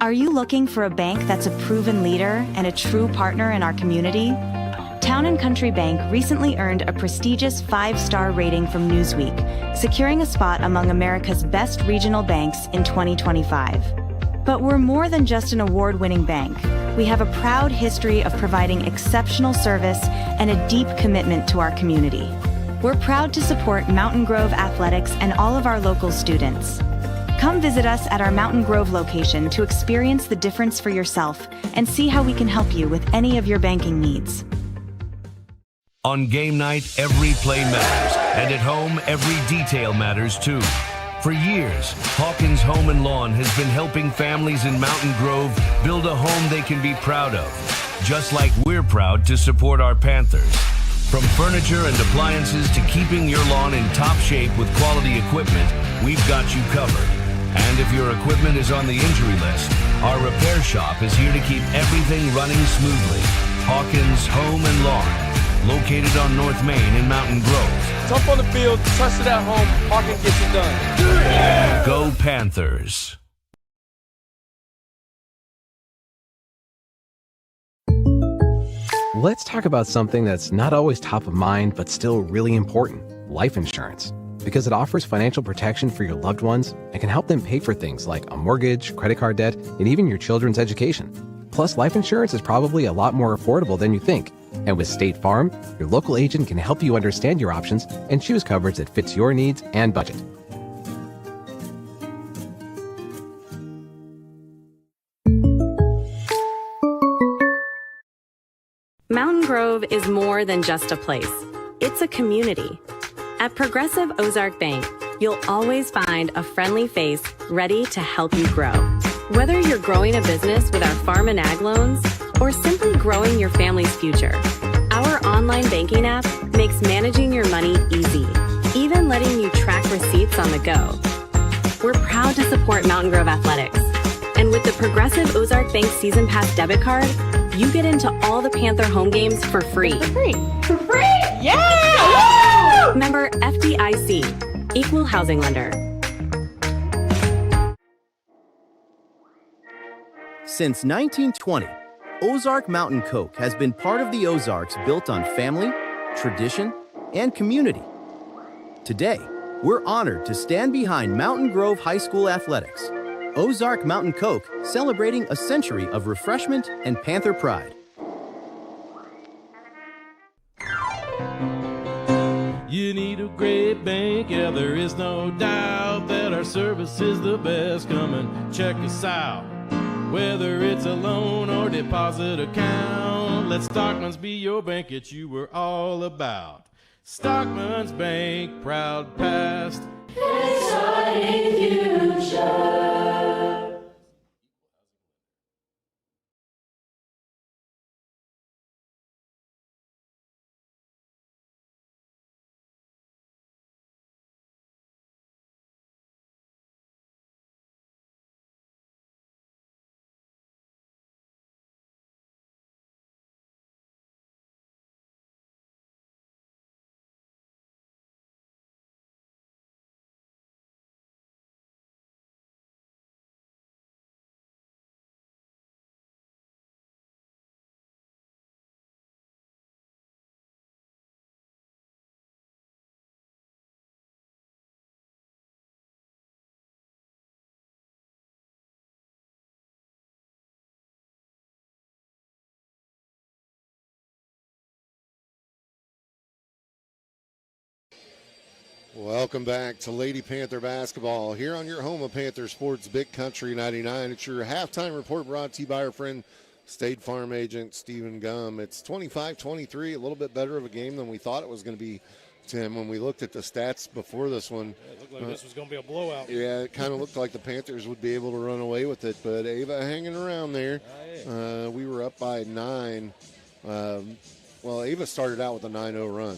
Are you looking for a bank that's a proven leader and a true partner in our community? Town & Country Bank recently earned a prestigious 5-star rating from Newsweek, securing a spot among America's best regional banks in 2025. But we're more than just an award-winning bank. We have a proud history of providing exceptional service and a deep commitment to our community. We're proud to support Mountain Grove athletics and all of our local students. Come visit us at our Mountain Grove location to experience the difference for yourself and see how we can help you with any of your banking needs. On game night, every play matters, and at home, every detail matters too. For years, Hawkins Home and Lawn has been helping families in Mountain Grove build a home they can be proud of, just like we're proud to support our Panthers. From furniture and appliances to keeping your lawn in top shape with quality equipment, we've got you covered. And if your equipment is on the injury list, our repair shop is here to keep everything running smoothly. Hawkins Home and Lawn, located on North Main in Mountain Grove. Tough on the field, trusted at home, Hawkins gets it done. Yeah! Go Panthers. Let's talk about something that's not always top of mind, but still really important: life insurance. Because it offers financial protection for your loved ones and can help them pay for things like a mortgage, credit card debt, and even your children's education. Plus, life insurance is probably a lot more affordable than you think. And with State Farm, your local agent can help you understand your options and choose coverage that fits your needs and budget. Grove is more than just a place. It's a community. At Progressive Ozark Bank, you'll always find a friendly face ready to help you grow. Whether you're growing a business with our farm and ag loans or simply growing your family's future, our online banking app makes managing your money easy, even letting you track receipts on the go. We're proud to support Mountain Grove Athletics. And with the Progressive Ozark Bank Season Pass debit card, you get into all the Panther home games for free. For free? Yeah! Woo! Member FDIC, Equal Housing Lender. Since 1920, Ozark Mountain Coke has been part of the Ozarks built on family, tradition, and community. Today, we're honored to stand behind Mountain Grove High School athletics. Ozark Mountain Coke, celebrating a century of refreshment and Panther pride. You need a great bank, yeah, there is no doubt that our service is the best. Come and check us out. Whether it's a loan or deposit account, let Stockman's be your bank that you were all about. Stockman's Bank, proud past, Exciting future. Welcome back to Lady Panther basketball here on your home of Panther Sports, Big Country 99. It's your halftime report brought to you by our friend State Farm agent Stephen Gum. It's 25-23, a little bit better of a game than we thought it was going to be, Tim. When we looked at the stats before this one, It looked like this was going to be a blowout. yeah, it kind of looked like the Panthers would be able to run away with it, but Ava hanging around there. We were up by 9. Well, Ava started out with a 9-0 run.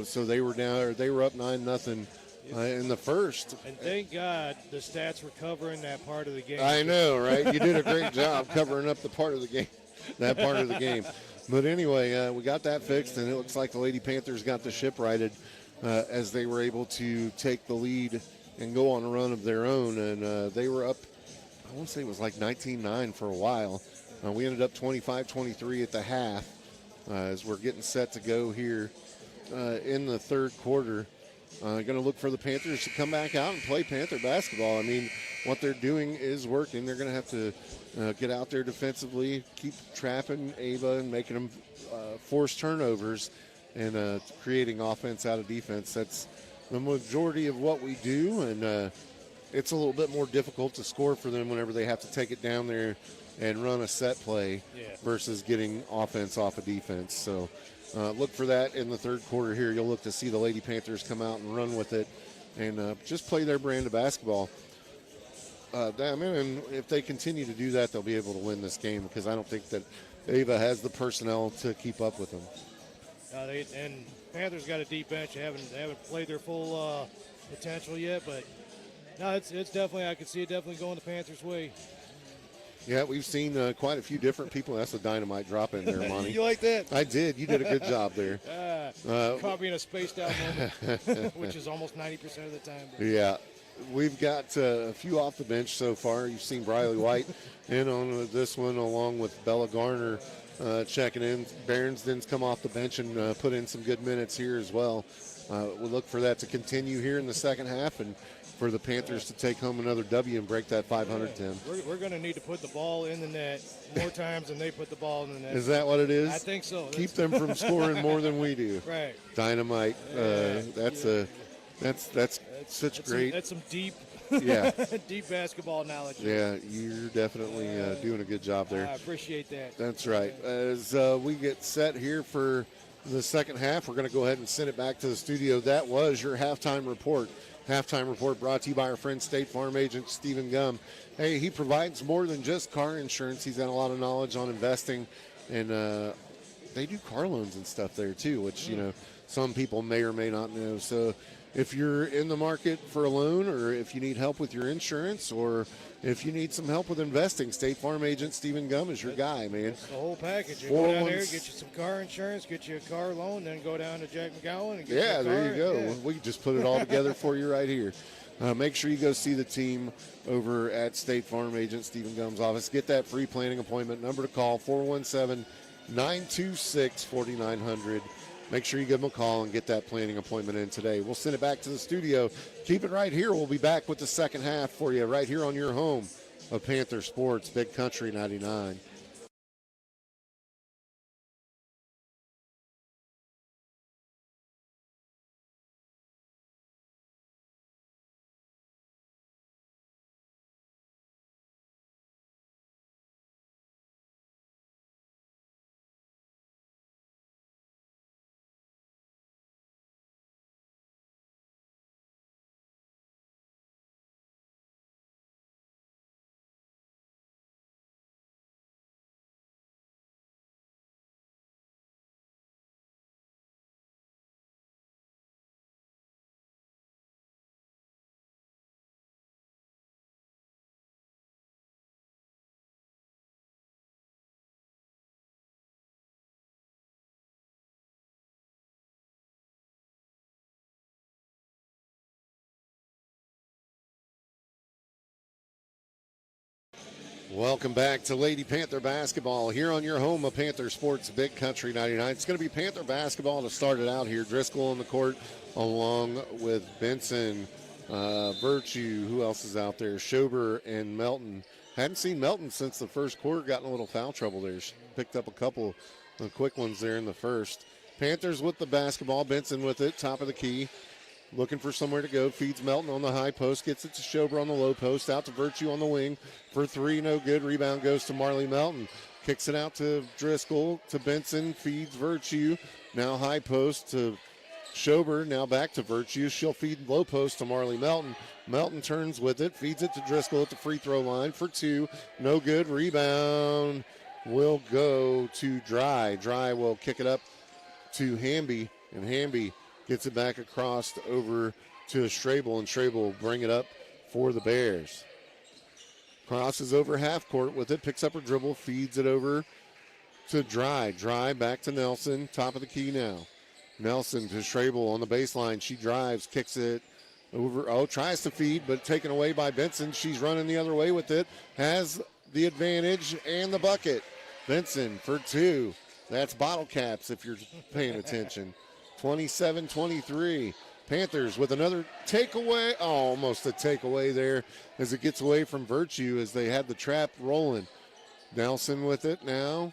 So they were down. They were up 9-0 in the first. And thank God the stats were covering that part of the game. I know, right? You did a great job covering up the part of the game, that part of the game. But anyway, we got that fixed, and it looks like the Lady Panthers got the ship righted as they were able to take the lead and go on a run of their own. And they were up, I want to say it was like 19-9 for a while. We ended up 25-23 at the half as we're getting set to go here. In the third quarter, going to look for the Panthers to come back out and play Panther basketball. I mean, what they're doing is working. They're going to have to get out there defensively, keep trapping Ava and making them force turnovers and creating offense out of defense. That's the majority of what we do, and it's a little bit more difficult to score for them whenever they have to take it down there and run a set play versus getting offense off of defense. So look for that in the third quarter here. You'll look to see the Lady Panthers come out and run with it and just play their brand of basketball. And if they continue to do that, they'll be able to win this game because I don't think that Ava has the personnel to keep up with them. And Panthers got a deep bench. They haven't played their full potential yet, but no, it's definitely, I can see it definitely going the Panthers' way. Yeah, we've seen quite a few different people. That's a dynamite drop in there, Monty. You like that? I did. You did a good job there. Caught me in a spaced out moment, which is almost 90% of the time. Yeah. We've got a few off the bench so far. You've seen Briley White in on this one along with Bella Garner checking in. Berensden's come off the bench and put in some good minutes here as well. We'll look for that to continue here in the second half and for the Panthers to take home another W and break that 500, Tim. We're going to need to put the ball in the net more times than they put the ball in the net. Is that what it is? I think so. Keep them from scoring more than we do. Right. Dynamite. That's such great. That's some deep Yeah. Deep basketball knowledge. Yeah, you're definitely doing a good job there. I appreciate that. That's right. As we get set here for the second half, we're going to go ahead and send it back to the studio. That was your halftime report. Halftime report brought to you by our friend State Farm agent Stephen Gum. Hey, he provides more than just car insurance. He's got a lot of knowledge on investing, and they do car loans and stuff there too, which, you know, some people may or may not know. So if you're in the market for a loan, or if you need help with your insurance, or if you need some help with investing, State Farm agent Stephen Gum is your guy, man. It's the whole package. You go down there, get you some car insurance, get you a car loan, then go down to Jack McGowan and get you a car. There you go. Yeah. We can just put it all together for you right here. Make sure you go see the team over at State Farm agent Stephen Gum's office. Get that free planning appointment. Number to call, 417-926-4900. Make sure you give them a call and get that planning appointment in today. We'll send it back to the studio. Keep it right here. We'll be back with the second half for you right here on your home of Panther Sports, Big Country 99. Welcome back to Lady Panther basketball here on your home of Panther Sports, Big Country 99. It's going to be Panther basketball to start it out here. Driscoll on the court along with Benson, Virtue. Who else is out there? Schober and Melton. Hadn't seen Melton since the first quarter. Got in a little foul trouble there. She picked up a couple of quick ones there in the first. Panthers with the basketball. Benson with it, top of the key. Looking for somewhere to go. Feeds Melton on the high post. Gets it to Schober on the low post. Out to Virtue on the wing for three. No good. Rebound goes to Marley Melton. Kicks it out to Driscoll. To Benson. Feeds Virtue. Now high post to Schober. Now back to Virtue. She'll feed low post to Marley Melton. Melton turns with it. Feeds it to Driscoll at the free throw line for two. No good. Rebound will go to Dry. Dry will kick it up to Hamby. And Hamby gets it back across over to Strabel, and Strabel will bring it up for the Bears. Crosses over half court with it, picks up her dribble, feeds it over to Dry. Dry back to Nelson, top of the key now. Nelson to Strabel on the baseline. She drives, kicks it over. Tries to feed, but taken away by Benson. She's running the other way with it. Has the advantage and the bucket. Benson for two. That's bottle caps if you're paying attention. 27-23. Panthers with another takeaway. Almost a takeaway there as it gets away from Virtue as they had the trap rolling. Nelson with it now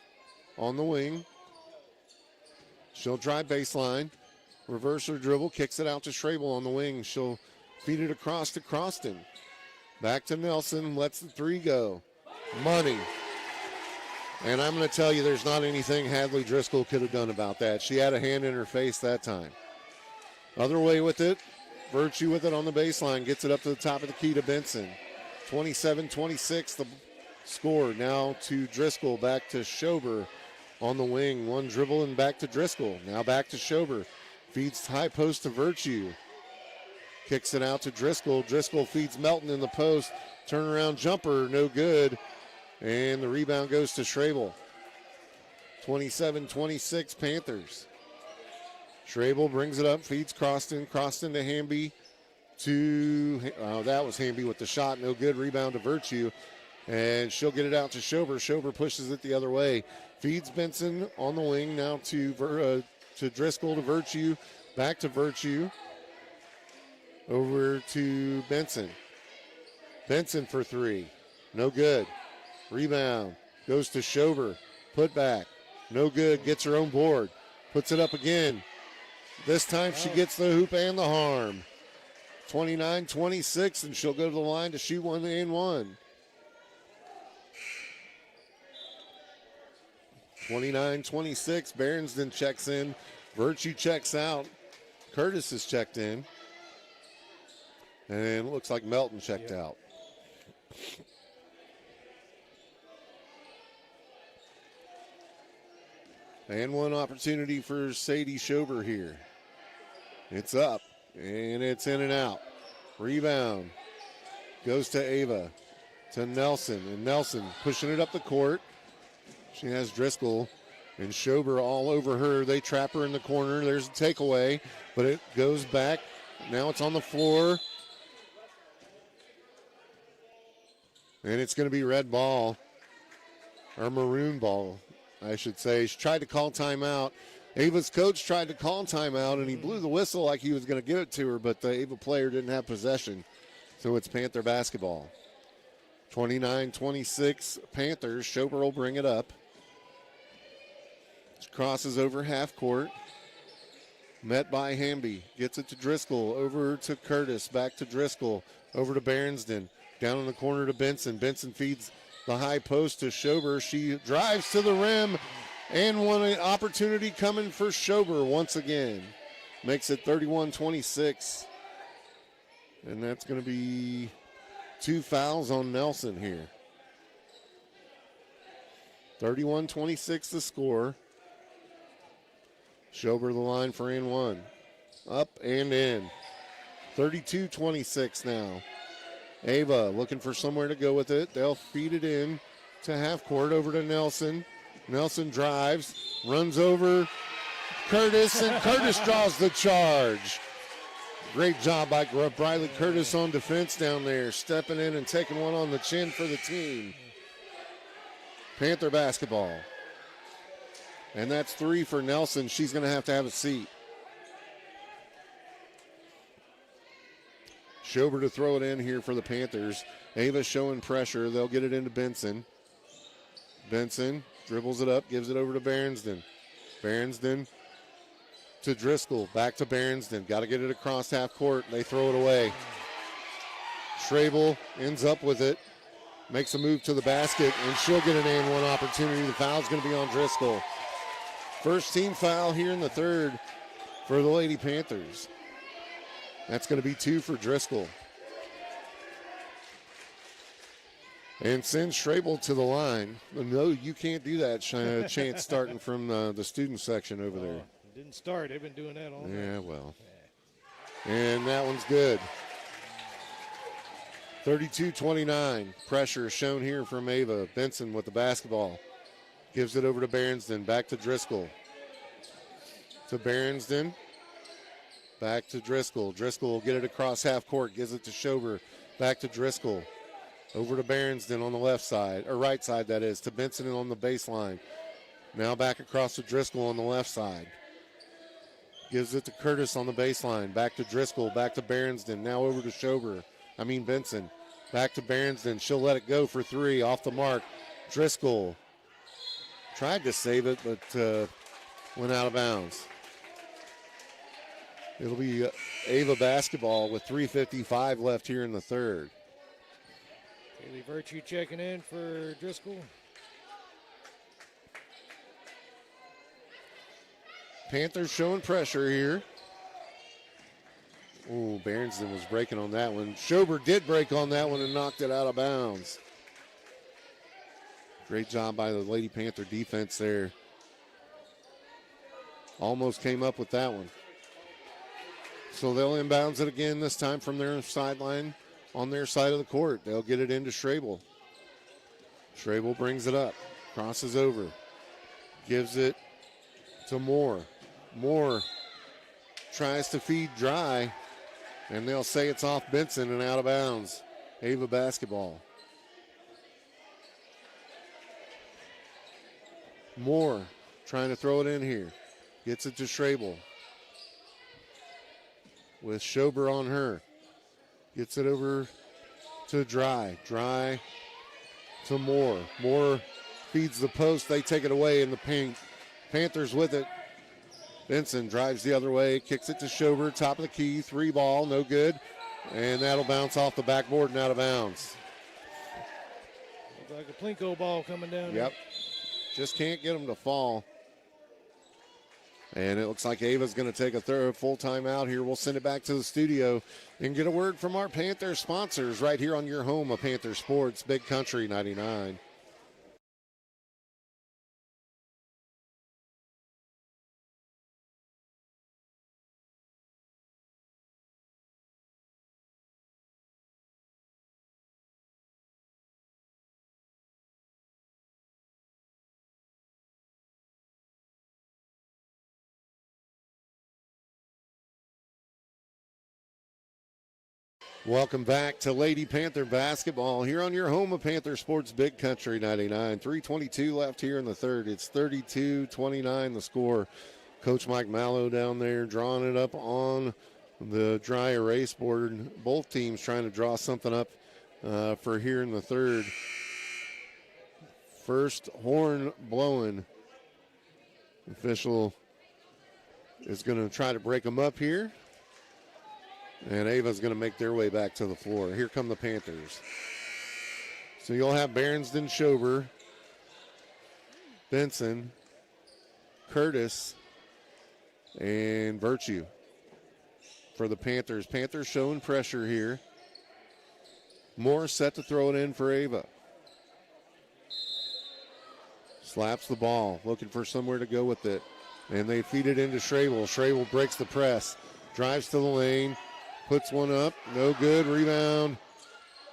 on the wing. She'll drive baseline. Reverse her dribble. Kicks it out to Strabel on the wing. She'll feed it across to Croston. Back to Nelson. Lets the three go. Money. And I'm going to tell you, there's not anything Hadley Driscoll could have done about that. She had a hand in her face that time. Other way with it. Virtue with it on the baseline. Gets it up to the top of the key to Benson. 27-26 the score. Now to Driscoll. Back to Schober on the wing. One dribble and back to Driscoll. Now back to Schober. Feeds high post to Virtue. Kicks it out to Driscoll. Driscoll feeds Melton in the post. Turnaround jumper. No good. And the rebound goes to Strabel. 27-26 Panthers. Strabel brings it up, feeds Croston. Croston to Hamby. That was Hamby with the shot. No good. Rebound to Virtue. And she'll get it out to Schober. Schober pushes it the other way. Feeds Benson on the wing. Now to Driscoll to Virtue. Back to Virtue. Over to Benson. Benson for three. No good. Rebound goes to Schober. Put back. No good. Gets her own board. Puts it up again. This time she gets the hoop and the harm. 29-26, and she'll go to the line to shoot one and one. 29-26, Berensden checks in. Virtue checks out. Curtis is checked in. And it looks like Melton checked out. And one opportunity for Sadie Schober here. It's up, and it's in and out. Rebound goes to Ava, to Nelson, and Nelson pushing it up the court. She has Driscoll and Schober all over her. They trap her in the corner. There's a takeaway, but it goes back. Now it's on the floor. And it's going to be red ball, or maroon ball, I should say. She tried to call timeout. Ava's coach tried to call timeout, and he blew the whistle like he was going to give it to her, but the Ava player didn't have possession. So it's Panther basketball. 29-26 Panthers. Schober will bring it up. She crosses over half court. Met by Hamby. Gets it to Driscoll. Over to Curtis. Back to Driscoll. Over to Berensden. Down in the corner to Benson. Benson feeds the high post to Schober. She drives to the rim, and one opportunity coming for Schober once again. Makes it 31-26. And that's going to be 2 fouls on Nelson here. 31-26 the score. Schober the line for and one. Up and in. 32-26 now. Ava looking for somewhere to go with it. They'll feed it in to half court over to Nelson. Nelson drives, runs over Curtis, and Curtis draws the charge. Great job by Briley Curtis on defense down there, stepping in and taking one on the chin for the team. Panther basketball. And that's 3 for Nelson. She's going to have a seat. Schober to throw it in here for the Panthers. Ava showing pressure. They'll get it into Benson. Benson dribbles it up, gives it over to Berensden. Berensden to Driscoll. Back to Berensden. Got to get it across half court. They throw it away. Schrabel ends up with it. Makes a move to the basket, and she'll get an and one opportunity. The foul's going to be on Driscoll. First team foul here in the third for the Lady Panthers. That's going to be 2 for Driscoll. And sends Schrabel to the line. No, you can't do that, Chance, starting from the student section over there. It didn't start. They've been doing that all night. Yeah, well. And that one's good. 32-29. Pressure shown here from Ava. Benson with the basketball. Gives it over to Berensden. Back to Driscoll. To Berensden. Back to Driscoll. Driscoll will get it across half court. Gives it to Schober. Back to Driscoll. Over to Berensden on the left side, or right side that is, to Benson on the baseline. Now back across to Driscoll on the left side. Gives it to Curtis on the baseline. Back to Driscoll. Back to Berensden. Now over to Benson. Back to Berensden. She'll let it go for 3. Off the mark. Driscoll tried to save it, but went out of bounds. It'll be Ava basketball with 3:55 left here in the third. Haley Virtue checking in for Driscoll. Panthers showing pressure here. Oh, Berensden was breaking on that one. Schober did break on that one and knocked it out of bounds. Great job by the Lady Panther defense there. Almost came up with that one. So they'll inbounds it again, this time from their sideline on their side of the court. They'll get it into Schrabel. Schrabel brings it up, crosses over, gives it to Moore. Moore tries to feed dry, and they'll say it's off Benson and out of bounds. Ava basketball. Moore trying to throw it in here. Gets it to Schrabel. With Schober on her. Gets it over to Dry. Dry to Moore. Moore feeds the post. They take it away in the paint. Panthers with it. Benson drives the other way. Kicks it to Schober. Top of the key. 3 ball. No good. And that'll bounce off the backboard and out of bounds. Looks like a Plinko ball coming down. Yep. Just can't get them to fall. And it looks like Ava's going to take a third full timeout here. We'll send it back to the studio and get a word from our Panther sponsors right here on your home of Panther Sports, Big Country 99. Welcome back to Lady Panther basketball here on your home of Panther Sports, Big Country 99. 3:22 left here in the third. It's 32-29 the score. Coach Mike Mallow down there drawing it up on the dry erase board. Both teams trying to draw something up for here in the third. First horn blowing. Official is going to try to break them up here. And Ava's going to make their way back to the floor. Here come the Panthers. So you'll have Berensden, Schober, Benson, Curtis, and Virtue for the Panthers. Panthers showing pressure here. Moore set to throw it in for Ava. Slaps the ball, looking for somewhere to go with it. And they feed it into Schravel. Schravel breaks the press, drives to the lane. Puts one up, no good, rebound.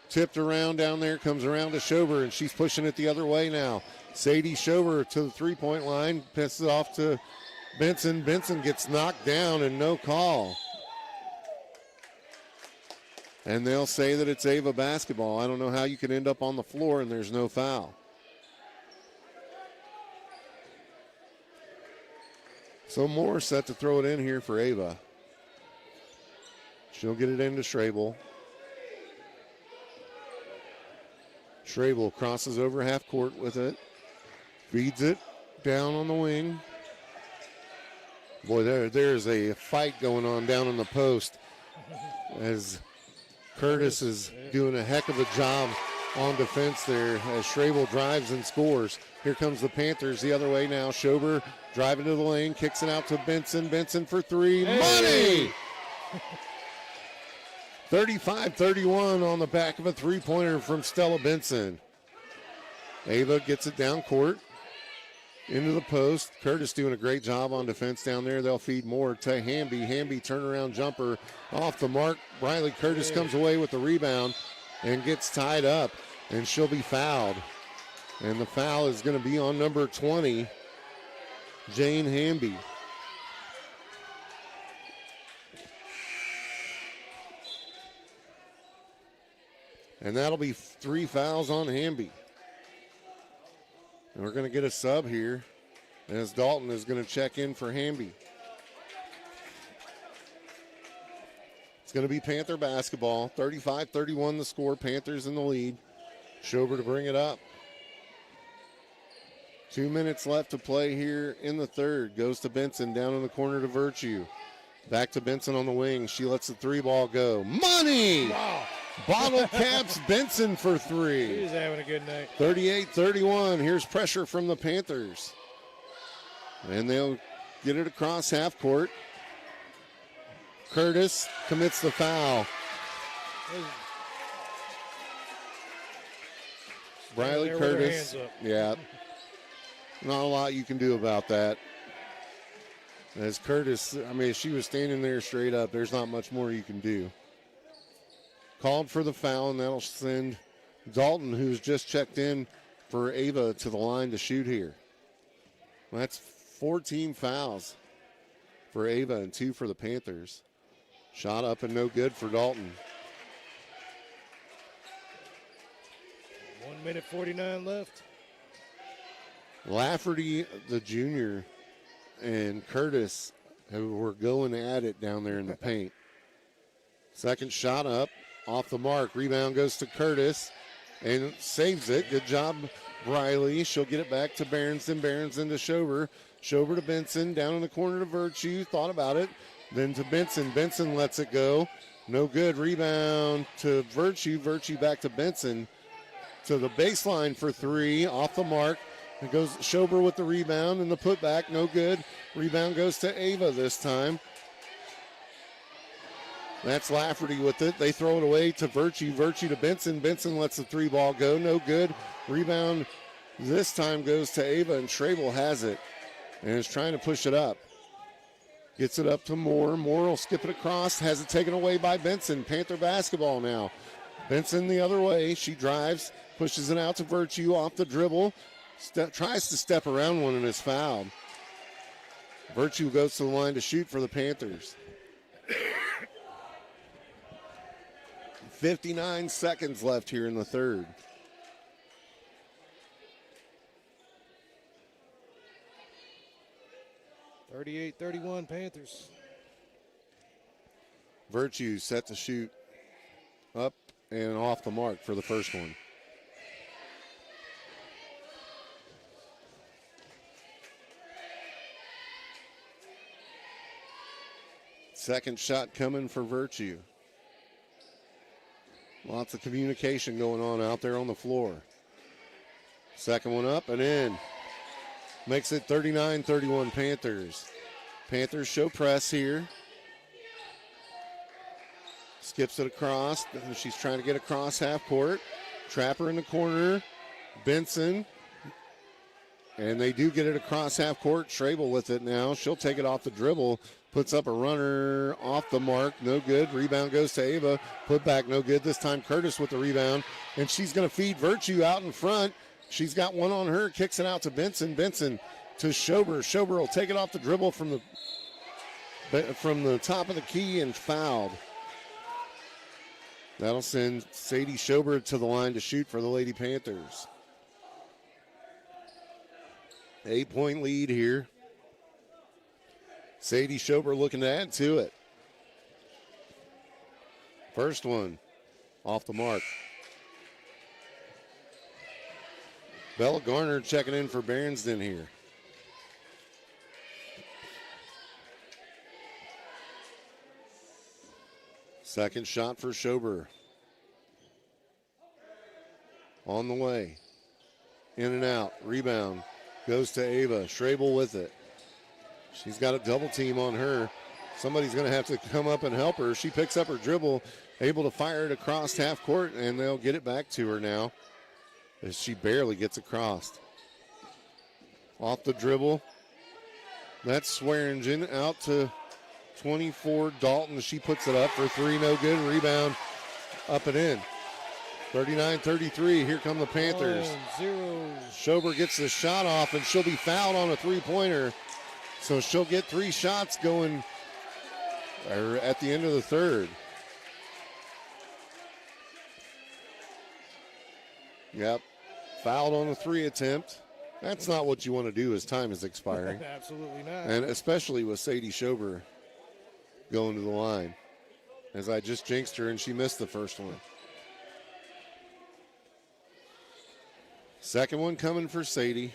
Tipped around down there, comes around to Schober, and she's pushing it the other way now. Sadie Schober to the three-point line, passes off to Benson. Benson gets knocked down and no call. And they'll say that it's Ava basketball. I don't know how you can end up on the floor and there's no foul. So Moore set to throw it in here for Ava. She'll get it into Schrabel. Schrabel crosses over half court with it. Feeds it down on the wing. Boy, there's a fight going on down in the post as Curtis is doing a heck of a job on defense there as Schrabel drives and scores. Here comes the Panthers the other way now. Schober driving to the lane, kicks it out to Benson. Benson for three. Money! 35-31 on the back of a three-pointer from Stella Benson. Ava gets it down court into the post. Curtis doing a great job on defense down there. They'll feed more to Hamby. Hamby turnaround jumper off the mark. Riley Curtis comes away with the rebound and gets tied up, and she'll be fouled. And the foul is going to be on number 20, Jane Hamby. And that'll be 3 fouls on Hamby. And we're going to get a sub here as Dalton is going to check in for Hamby. It's going to be Panther basketball. 35-31 the score. Panthers in the lead. Schober to bring it up. 2 minutes left to play here in the third. Goes to Benson down in the corner to Virtue. Back to Benson on the wing. She lets the three ball go. Money! Wow. Bottle caps Benson for three. He's having a good night. 38-31. Here's pressure from the Panthers. And they'll get it across half court. Curtis commits the foul. Riley Curtis. Yeah. Not a lot you can do about that. As Curtis, I mean, if she was standing there straight up, there's not much more you can do. Called for the foul, and that'll send Dalton, who's just checked in for Ava, to the line to shoot here. Well, that's 14 fouls for Ava and 2 for the Panthers. Shot up and no good for Dalton. 1 minute 49 left. Lafferty, the junior, and Curtis who were going at it down there in the paint. Second shot up. Off the mark. Rebound goes to Curtis and saves it. Good job, Riley. She'll get it back to Berensden. Berensden to Schober. Schober to Benson. Down in the corner to Virtue. Thought about it. Then to Benson. Benson lets it go. No good. Rebound to Virtue. Virtue back to Benson. To the baseline for three. Off the mark. It goes Schober with the rebound and the putback. No good. Rebound goes to Ava this time. That's Lafferty with it. They throw it away to Virtue. Virtue to Benson. Benson lets the three ball go. No good. Rebound this time goes to Ava, and Schrabel has it and is trying to push it up. Gets it up to Moore. Moore will skip it across. Has it taken away by Benson. Panther basketball now. Benson the other way. She drives. Pushes it out to Virtue off the dribble. Tries to step around one and is fouled. Virtue goes to the line to shoot for the Panthers. 59 seconds left here in the third. (38-31) Panthers. Virtue set to shoot up and off the mark for the first one. Second shot coming for Virtue. Lots of communication going on out there on the floor. Second one up and in. Makes it 39-31 Panthers. Panthers show press here. Skips it across. She's trying to get across half court. Trapper in the corner. Benson. And they do get it across half court. Schrabel with it now. She'll take it off the dribble. Puts up a runner off the mark. No good. Rebound goes to Ava. Put back no good. This time Curtis with the rebound. And she's going to feed Virtue out in front. She's got one on her. Kicks it out to Benson. Benson to Schober. Schober will take it off the dribble from the top of the key and fouled. That'll send Sadie Schober to the line to shoot for the Lady Panthers. 8-point lead here. Sadie Schober looking to add to it. First one off the mark. Bella Garner checking in for Berensden here. Second shot for Schober. On the way. In and out. Rebound goes to Ava. Schrabel with it. She's got a double team on her. Somebody's going to have to come up and help her. She picks up her dribble, able to fire it across half court, and they'll get it back to her now as she barely gets across. Off the dribble. That's Swearingen out to 24 Dalton. She puts it up for three, no good. Rebound up and in. 39-33. Here come the Panthers. 1-0. Schober gets the shot off, and she'll be fouled on a three-pointer. So she'll get three shots going at the end of the third. Yep. Fouled on the three attempt. That's not what you want to do as time is expiring. Absolutely not. And especially with Sadie Schober going to the line. As I just jinxed her and she missed the first one. Second one coming for Sadie.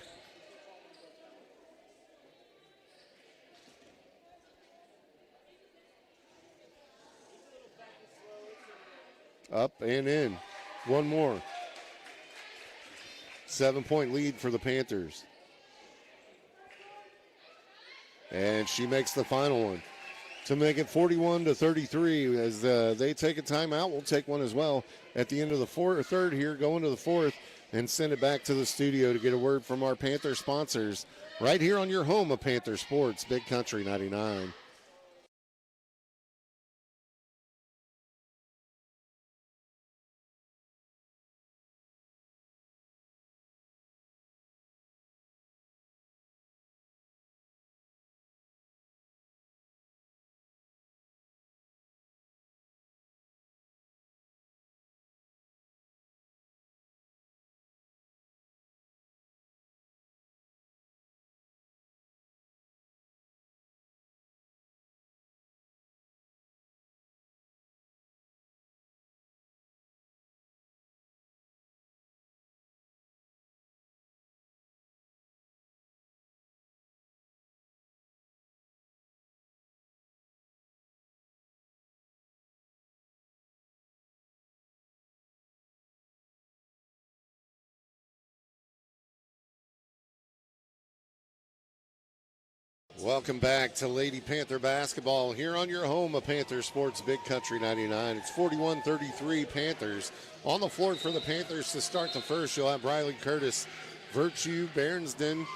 Up and in. One more. 7-point lead for the Panthers. And she makes the final one to make it 41-33. As they take a timeout, we'll take one as well at the end of the third here, going to the fourth, and send it back to the studio to get a word from our Panther sponsors right here on your home of Panther Sports, Big Country 99. Welcome back to Lady Panther basketball here on your home of Panther Sports Big Country 99. It's 41-33 Panthers. On the floor for the Panthers to start the first, you'll have Briley Curtis, Virtue, Berensden.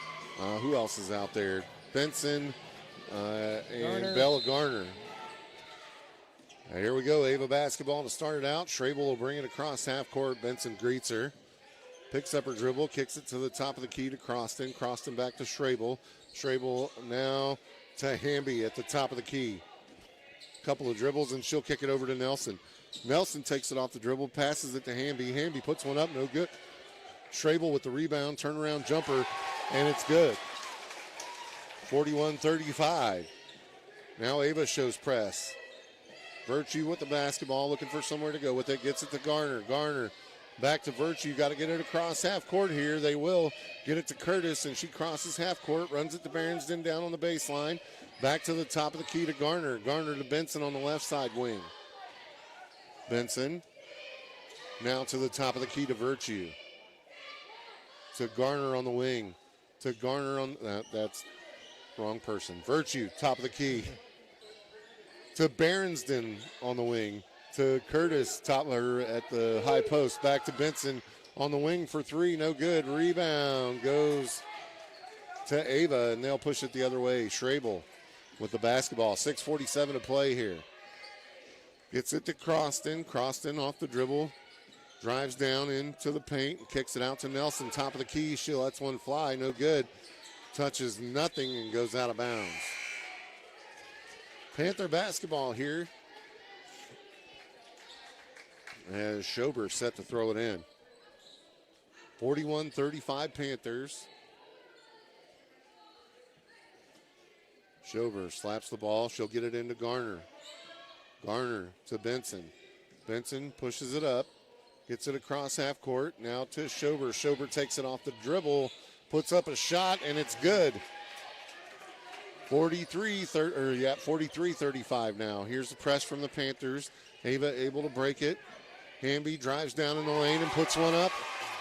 Who else is out there? Benson and Garner. Bella Garner. Here we go, Ava basketball to start it out. Schrabel will bring it across half court. Benson greets her. Picks up her dribble, kicks it to the top of the key to Croston. Croston back to Schrabel. Schrabel now to Hamby at the top of the key. Couple of dribbles, and she'll kick it over to Nelson. Nelson takes it off the dribble, passes it to Hamby. Hamby puts one up, no good. Schrabel with the rebound, turnaround jumper, and it's good. 41-35. Now Ava shows press. Virtue with the basketball, looking for somewhere to go with it. Gets it to Garner. Garner back to Virtue. Got to get it across half court here. They will get it to Curtis, and she crosses half court, runs it to Berensden down on the baseline. Back to the top of the key to Garner. Garner to Benson on the left side wing. Benson now to the top of the key to Virtue. To Garner on the wing. To Garner on, that's wrong person. Virtue, top of the key. To Berensden on the wing. To Curtis, top at the high post. Back to Benson on the wing for three. No good. Rebound goes to Ava, and they'll push it the other way. Schrabel with the basketball. 6:47 to play here. Gets it to Croston. Croston off the dribble. Drives down into the paint and kicks it out to Nelson. Top of the key. She lets one fly. No good. Touches nothing and goes out of bounds. Panther basketball here. As Schober set to throw it in. 41-35 Panthers. Schober slaps the ball. She'll get it into Garner. Garner to Benson. Benson pushes it up. Gets it across half court. Now to Schober. Schober takes it off the dribble. Puts up a shot, and it's good. 43-35 now. Here's the press from the Panthers. Ava able to break it. Hamby drives down in the lane and puts one up.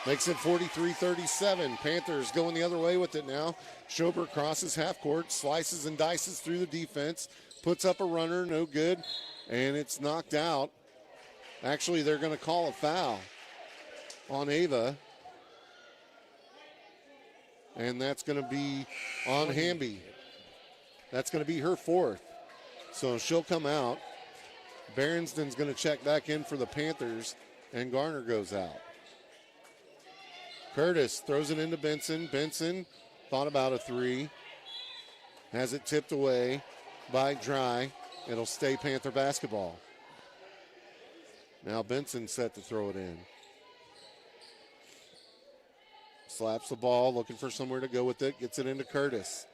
Makes it 43-37. Panthers going the other way with it now. Schober crosses half court, slices and dices through the defense. Puts up a runner, no good. And it's knocked out. Actually, they're going to call a foul on Ava. And that's going to be on Hamby. That's going to be her fourth. So she'll come out. Berensden's going to check back in for the Panthers, and Garner goes out. Curtis throws it into Benson. Benson thought about a three. Has it tipped away by Dry. It'll stay Panther basketball. Now Benson set to throw it in. Slaps the ball, looking for somewhere to go with it. Gets it into Curtis.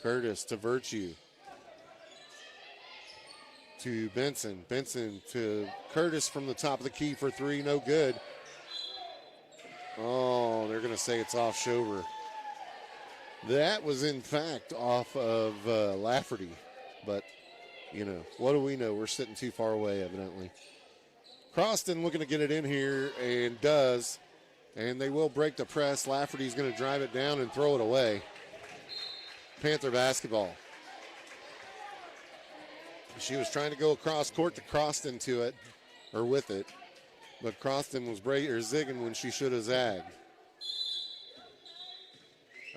Curtis to Virtue. To Benson. Benson to Curtis from the top of the key for three. No good. Oh, they're going to say it's off Schober. That was, in fact, off of Lafferty. But, you know, what do we know? We're sitting too far away, evidently. Croston looking to get it in here, and does. And they will break the press. Lafferty's going to drive it down and throw it away. Panther basketball. She was trying to go across court to Croston to it, or with it. But Croston was zigging when she should have zagged.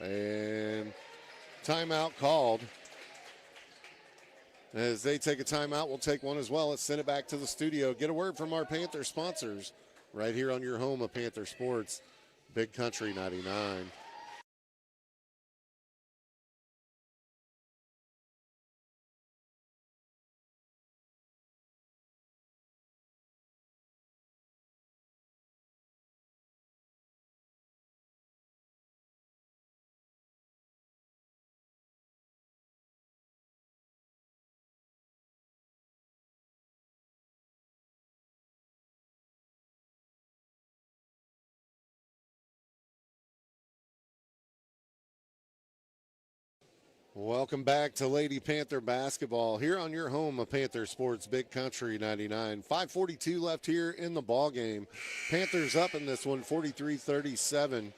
And timeout called. As they take a timeout, we'll take one as well. Let's send it back to the studio. Get a word from our Panther sponsors right here on your home of Panther Sports, Big Country 99. Welcome back to Lady Panther basketball here on your home of Panther Sports, Big Country 99. 5:42 left here in the ball game. Panthers up in this one, 43-37.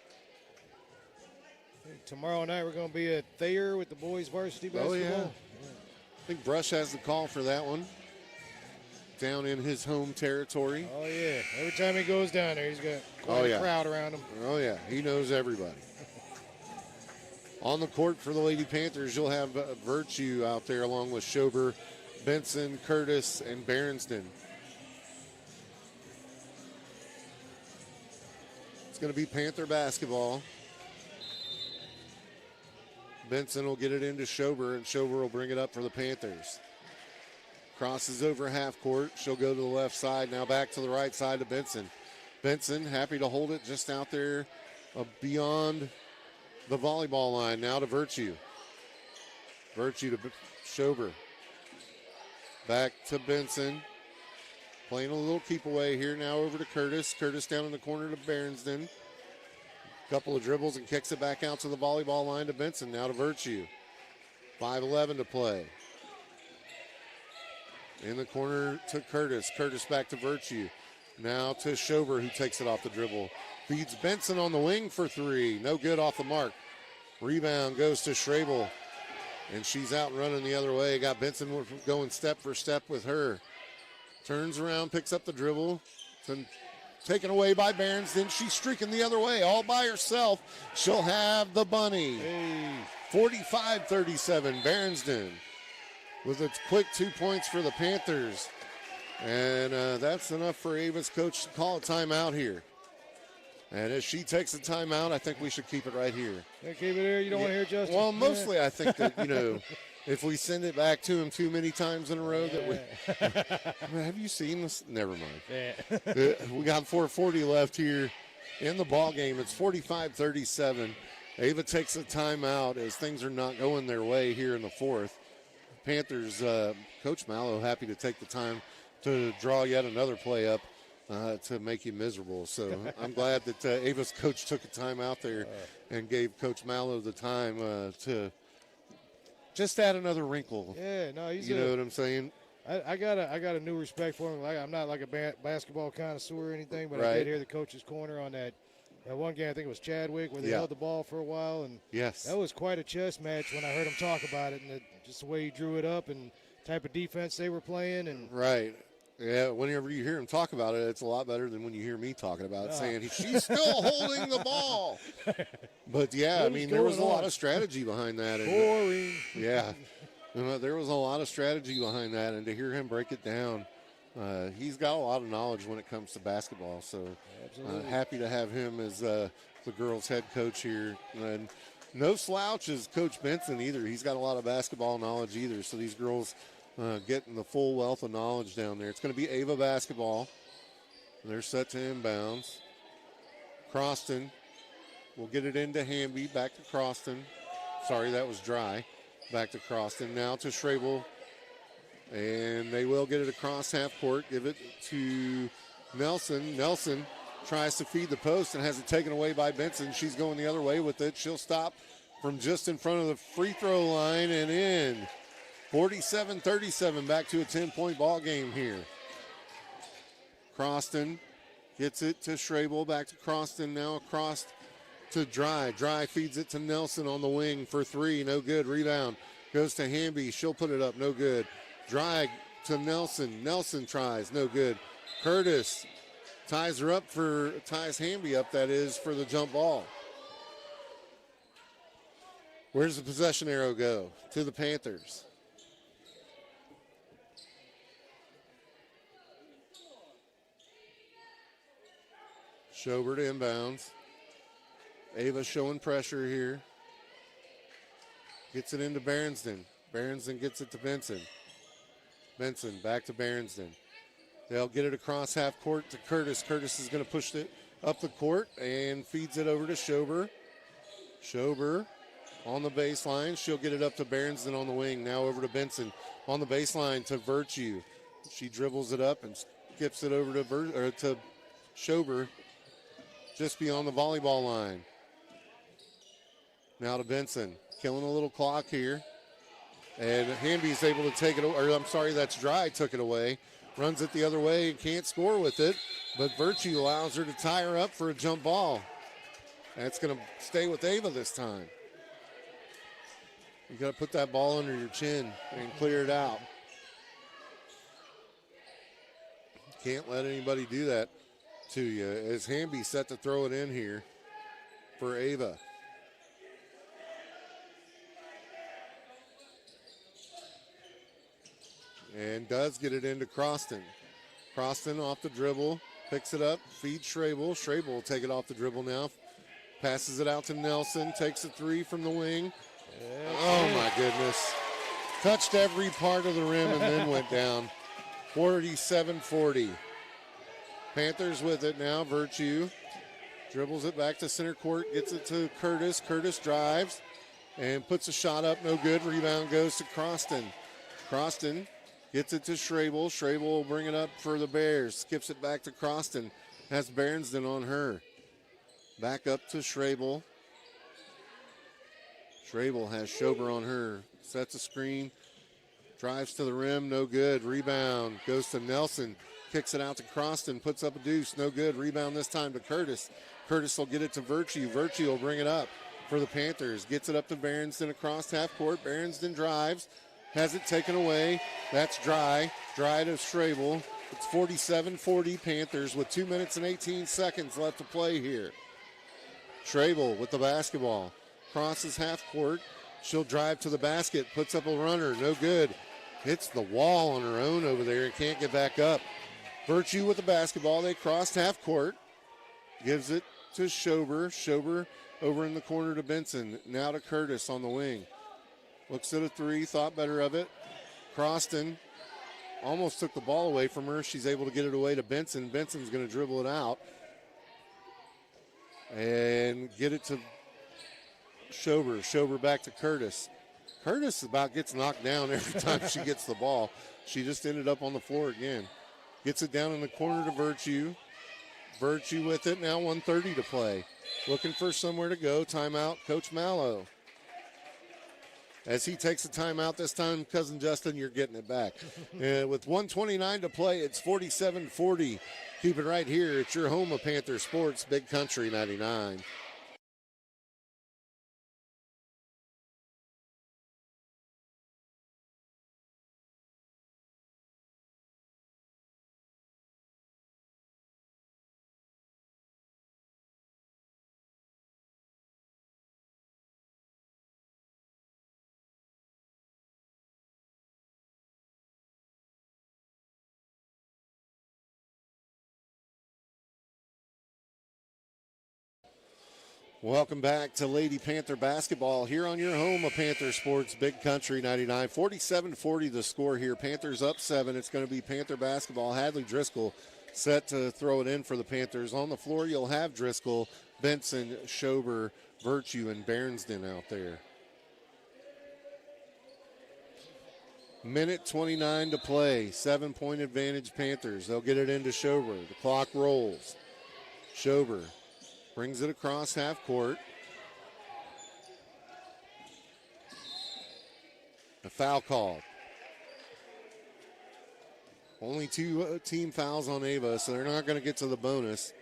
tomorrow night we're going to be at Thayer with the boys varsity basketball. Oh, yeah. I think Brush has the call for that one. Down in his home territory. Oh, yeah. Every time he goes down there, he's got quite a crowd around him. Oh, yeah. He knows everybody. On the court for the Lady Panthers, you'll have Virtue out there along with Schober, Benson, Curtis, and Berenston. It's going to be Panther basketball. Benson will get it into Schober, and Schober will bring it up for the Panthers. Crosses over half court. She'll go to the left side. Now back to the right side to Benson. Benson happy to hold it just out there beyond the volleyball line. Now to Virtue. Virtue to Schober. Back to Benson. Playing a little keep away here. Now over to Curtis. Curtis down in the corner to Berenston. Couple of dribbles and kicks it back out to the volleyball line to Benson. Now to Virtue. 5:11 to play. In the corner to Curtis. Curtis back to Virtue. Now to Schober, who takes it off the dribble. Feeds Benson on the wing for three. No good off the mark. Rebound goes to Schrabel. And she's out running the other way. Got Benson going step for step with her. Turns around, picks up the dribble. Taken away by Berenston. She's streaking the other way all by herself. She'll have the bunny. 45-37, Berenston with a quick 2 points for the Panthers. And that's enough for Ava's coach to call a timeout here. And as she takes a timeout, I think we should keep it right here. Yeah, keep it here. You don't want to hear Justin? Well, mostly I think that, if we send it back to him too many times in a row that we have you seen this? Never mind. Yeah. We got 4:40 left here in the ball game. It's 45-37. Ava takes a timeout as things are not going their way here in the fourth. Panthers, Coach Mallow happy to take the time to draw yet another play up to make you miserable. So I'm glad that Ava's coach took a time out there and gave Coach Mallow the time to just add another wrinkle. Yeah, no, he's you know what I'm saying? I got a new respect for him. I'm not like a basketball connoisseur or anything, but I did hear the coach's corner on that one game. I think it was Chadwick where they held the ball for a while, and that was quite a chess match when I heard him talk about it, and just the way he drew it up and type of defense they were playing. And yeah, whenever you hear him talk about it, it's a lot better than when you hear me talking about it, saying she's still holding the ball. But yeah, I mean, there was a lot of strategy behind that. Boring. Yeah. There was a lot of strategy behind that, and to hear him break it down, he's got a lot of knowledge when it comes to basketball. So happy to have him as the girls' head coach here. And no slouch is Coach Benson either. He's got a lot of basketball knowledge either. So these girls getting the full wealth of knowledge down there. It's going to be Ava basketball. They're set to inbounds. Croston will get it into Hamby. Back to Croston. Sorry, that was dry. Back to Croston. Now to Schrabel. And they will get it across half court. Give it to Nelson. Nelson tries to feed the post and has it taken away by Benson. She's going the other way with it. She'll stop from just in front of the free throw line and in. 47-37, back to a 10-point ball game here. Croston gets it to Schrabel. Back to Croston. Now across to Dry. Dry feeds it to Nelson on the wing for three. No good. Rebound goes to Hamby. She'll put it up. No good. Dry to Nelson. Nelson tries. No good. Curtis ties Hamby up, that is, for the jump ball. Where's the possession arrow go? To the Panthers. Schober to inbounds. Ava showing pressure here. Gets it into Berenston. Berenston gets it to Benson. Benson back to Berenston. They'll get it across half court to Curtis. Curtis is going to push it up the court and feeds it over to Schober. Schober on the baseline. She'll get it up to Berenston on the wing. Now over to Benson on the baseline to Virtue. She dribbles it up and skips it over to Schober just beyond the volleyball line. Now to Benson. Killing a little clock here. And Hamby's able to take it, that's Dry, took it away. Runs it the other way and can't score with it. But Virtue allows her to tie her up for a jump ball. That's going to stay with Ava this time. You got to put that ball under your chin and clear it out. Can't let anybody do that to you. As Hamby set to throw it in here for Ava. And does get it into Croston. Croston off the dribble, picks it up, feeds Schrabel. Schrabel will take it off the dribble now. Passes it out to Nelson, takes a three from the wing. Oh my goodness. Touched every part of the rim and then went down. 47-40. Panthers with it now, Virtue. Dribbles it back to center court, gets it to Curtis. Curtis drives and puts a shot up, no good. Rebound goes to Croston. Croston gets it to Schrabel. Schrabel will bring it up for the Bears. Skips it back to Croston. Has Berensden on her. Back up to Schrabel. Schrabel has Schober on her. Sets a screen. Drives to the rim. No good. Rebound goes to Nelson. Kicks it out to Croston. Puts up a deuce. No good. Rebound this time to Curtis. Curtis will get it to Virtue. Virtue will bring it up for the Panthers. Gets it up to Berensden across half court. Berensden drives. Has it taken away. That's Dry. Dry to Schrabel. It's 47-40 Panthers with 2 minutes and 18 seconds left to play here. Schrabel with the basketball. Crosses half court. She'll drive to the basket. Puts up a runner. No good. Hits the wall on her own over there and can't get back up. Virtue with the basketball. They crossed half court. Gives it to Schober. Schober over in the corner to Benson. Now to Curtis on the wing. Looks at a three. Thought better of it. Croston almost took the ball away from her. She's able to get it away to Benson. Benson's going to dribble it out and get it to Schober. Schober back to Curtis. Curtis about gets knocked down every time she gets the ball. She just ended up on the floor again. Gets it down in the corner to Virtue. Virtue with it. Now 1:30 to play. Looking for somewhere to go. Timeout, Coach Mallow. As he takes a timeout this time, Cousin Justin, you're getting it back. With 1:29 to play, it's 47-40. Keep it right here. It's your home of Panther Sports, Big Country 99. Welcome back to Lady Panther basketball here on your home of Panther Sports, Big Country 99. 47-40 the score here. Panthers up 7. It's going to be Panther basketball. Hadley Driscoll set to throw it in for the Panthers. On the floor, you'll have Driscoll, Benson, Schober, Virtue, and Berensden out there. Minute 29 to play. 7-point advantage Panthers. They'll get it into Schober. The clock rolls. Schober brings it across half court. A foul call. Only 2 team fouls on Ava, so they're not going to get to the bonus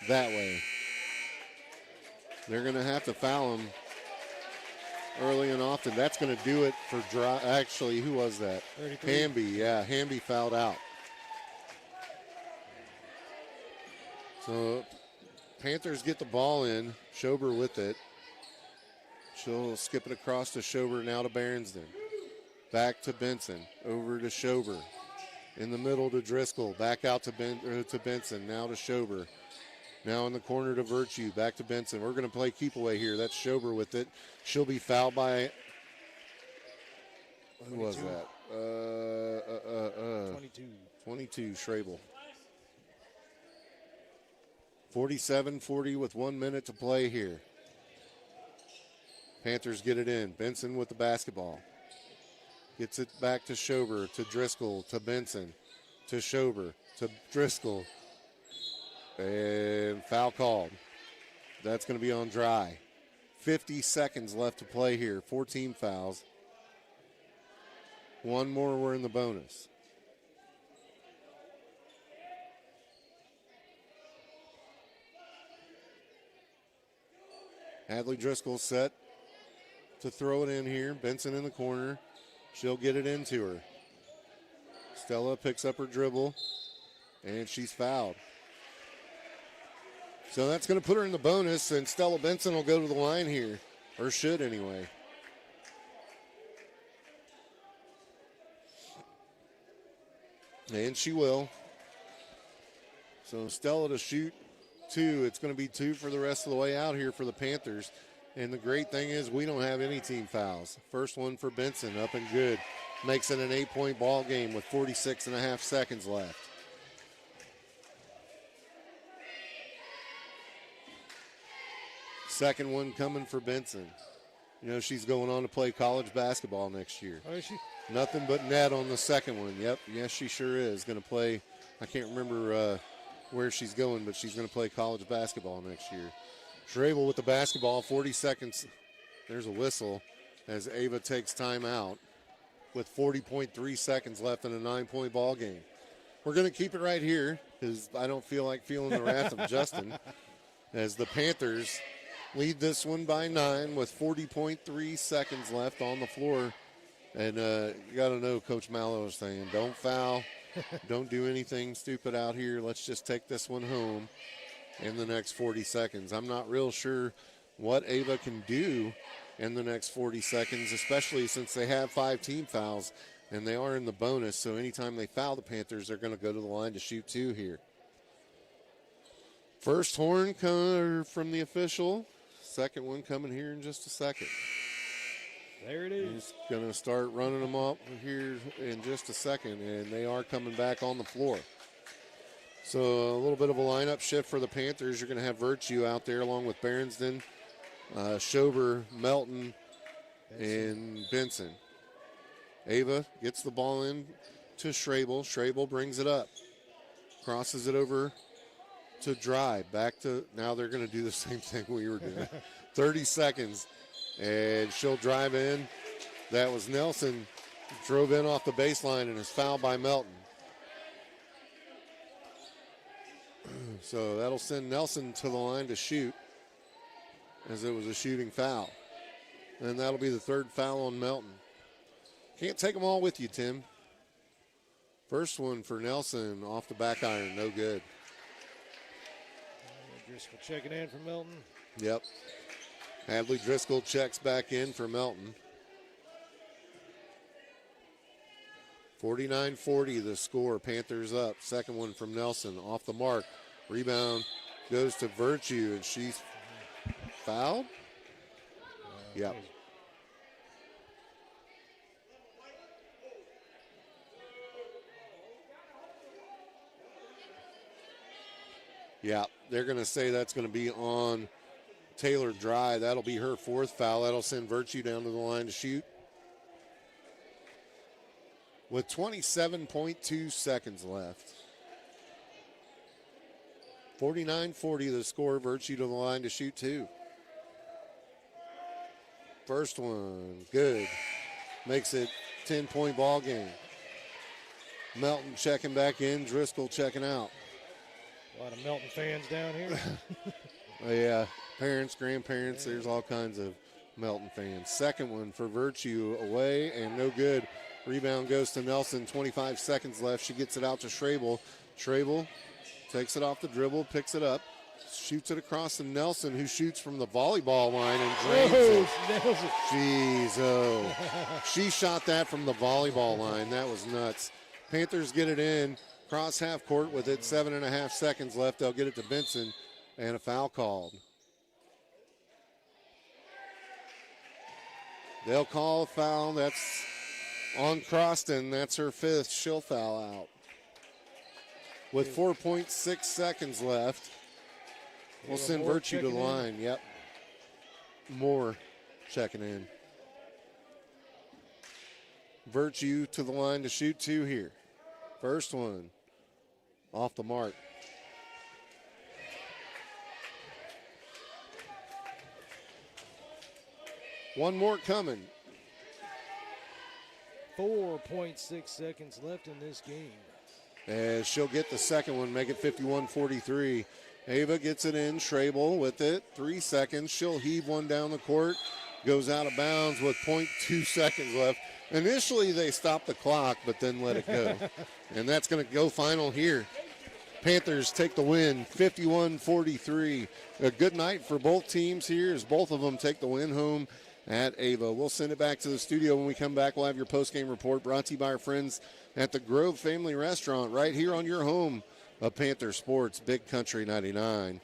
that way. They're going to have to foul him early and often. That's going to do it for dry. Actually, who was that? 33. Hamby, yeah. Hamby fouled out. So Panthers get the ball in. Schober with it. She'll skip it across to Schober, now to Berensden. Back to Benson. Over to Schober. In the middle to Driscoll. Back out to Benson. Now to Schober. Now in the corner to Virtue. Back to Benson. We're going to play keep away here. That's Schober with it. She'll be fouled by. Who 22. Was that? 22. Schrabel. 47-40 with 1 minute to play here. Panthers get it in. Benson with the basketball. Gets it back to Schober, to Driscoll, to Benson, to Schober, to Driscoll. And foul called. That's going to be on Dry. 50 seconds left to play here. 14 fouls. One more, we're in the bonus. Hadley Driscoll set to throw it in here. Benson in the corner. She'll get it into her. Stella picks up her dribble, and she's fouled. So that's going to put her in the bonus, and Stella Benson will go to the line here, or should anyway. And she will. So Stella to shoot 2. It's going to be 2 for the rest of the way out here for the Panthers. And the great thing is we don't have any team fouls. First one for Benson, up and good. Makes it an 8-point ball game with 46.5 seconds left. Second one coming for Benson. You know, she's going on to play college basketball next year. Oh, is she? Nothing but net on the second one. Yep, yes, she sure is. Going to play, I can't remember where she's going, but she's going to play college basketball next year. Schrabel with the basketball, 40 seconds. There's a whistle as Ava takes time out with 40.3 seconds left in a 9-point ball game. We're going to keep it right here because I don't feel like feeling the wrath of Justin as the Panthers lead this one by 9 with 40.3 seconds left on the floor. And you got to know Coach Mallow is saying, don't foul, don't do anything stupid out here. Let's just take this one home in the next 40 seconds. I'm not real sure what Ava can do in the next 40 seconds, especially since they have 5 team fouls and they are in the bonus. So anytime they foul the Panthers, they're going to go to the line to shoot 2 here. First horn from the official. Second one coming here in just a second. There it is. He's going to start running them up here in just a second, and they are coming back on the floor. So a little bit of a lineup shift for the Panthers. You're going to have Virtue out there along with Berensden, Schober, Melton, and Benson. Ava gets the ball in to Schrabel. Schrabel brings it up. Crosses it over to Dry. Back to, now they're going to do the same thing we were doing. 30 seconds. And she'll drive in. That was Nelson. Drove in off the baseline and is fouled by Melton. So that'll send Nelson to the line to shoot as it was a shooting foul. And that'll be the 3rd foul on Melton. Can't take them all with you, Tim. First one for Nelson off the back iron, no good. Driscoll checking in for Melton. Yep. Hadley Driscoll checks back in for Melton. 49-40 the score. Panthers up. Second one from Nelson off the mark. Rebound goes to Virtue, and she's fouled? Yep. Yeah, they're going to say that's going to be on Taylor Dry. That'll be her 4th foul. That'll send Virtue down to the line to shoot. With 27.2 seconds left. 49-40 the score. Virtue to the line to shoot 2. First one, good. Makes it 10-point ball game. Melton checking back in. Driscoll checking out. A lot of Melton fans down here. Yeah, parents, grandparents, there's all kinds of Melton fans. Second one for Virtue away and no good. Rebound goes to Nelson, 25 seconds left. She gets it out to Schrabel. Schrabel takes it off the dribble, picks it up, shoots it across to Nelson, who shoots from the volleyball line and drains it. Jeez, oh. She shot that from the volleyball line. That was nuts. Panthers get it in. Cross half court with it, 7.5 seconds left. They'll get it to Benson, and a foul called. They'll call a foul. That's on Croston. That's her 5th. She'll foul out. With 4.6 seconds left, we'll send Virtue to the line. Yep. Moore checking in. Virtue to the line to shoot 2 here. First one off the mark. One more coming. 4.6 seconds left in this game. As she'll get the second one, make it 51-43. Ava gets it in. Schrabel with it. 3 seconds. She'll heave one down the court. goes out of bounds with 0.2 seconds left. Initially, they stopped the clock, but then let it go. And that's going to go final here. Panthers take the win, 51-43. A good night for both teams here as both of them take the win home at Ava. We'll send it back to the studio. When we come back, we'll have your post-game report brought to you by our friends at the Grove Family Restaurant right here on your home of Panther Sports, Big Country 99.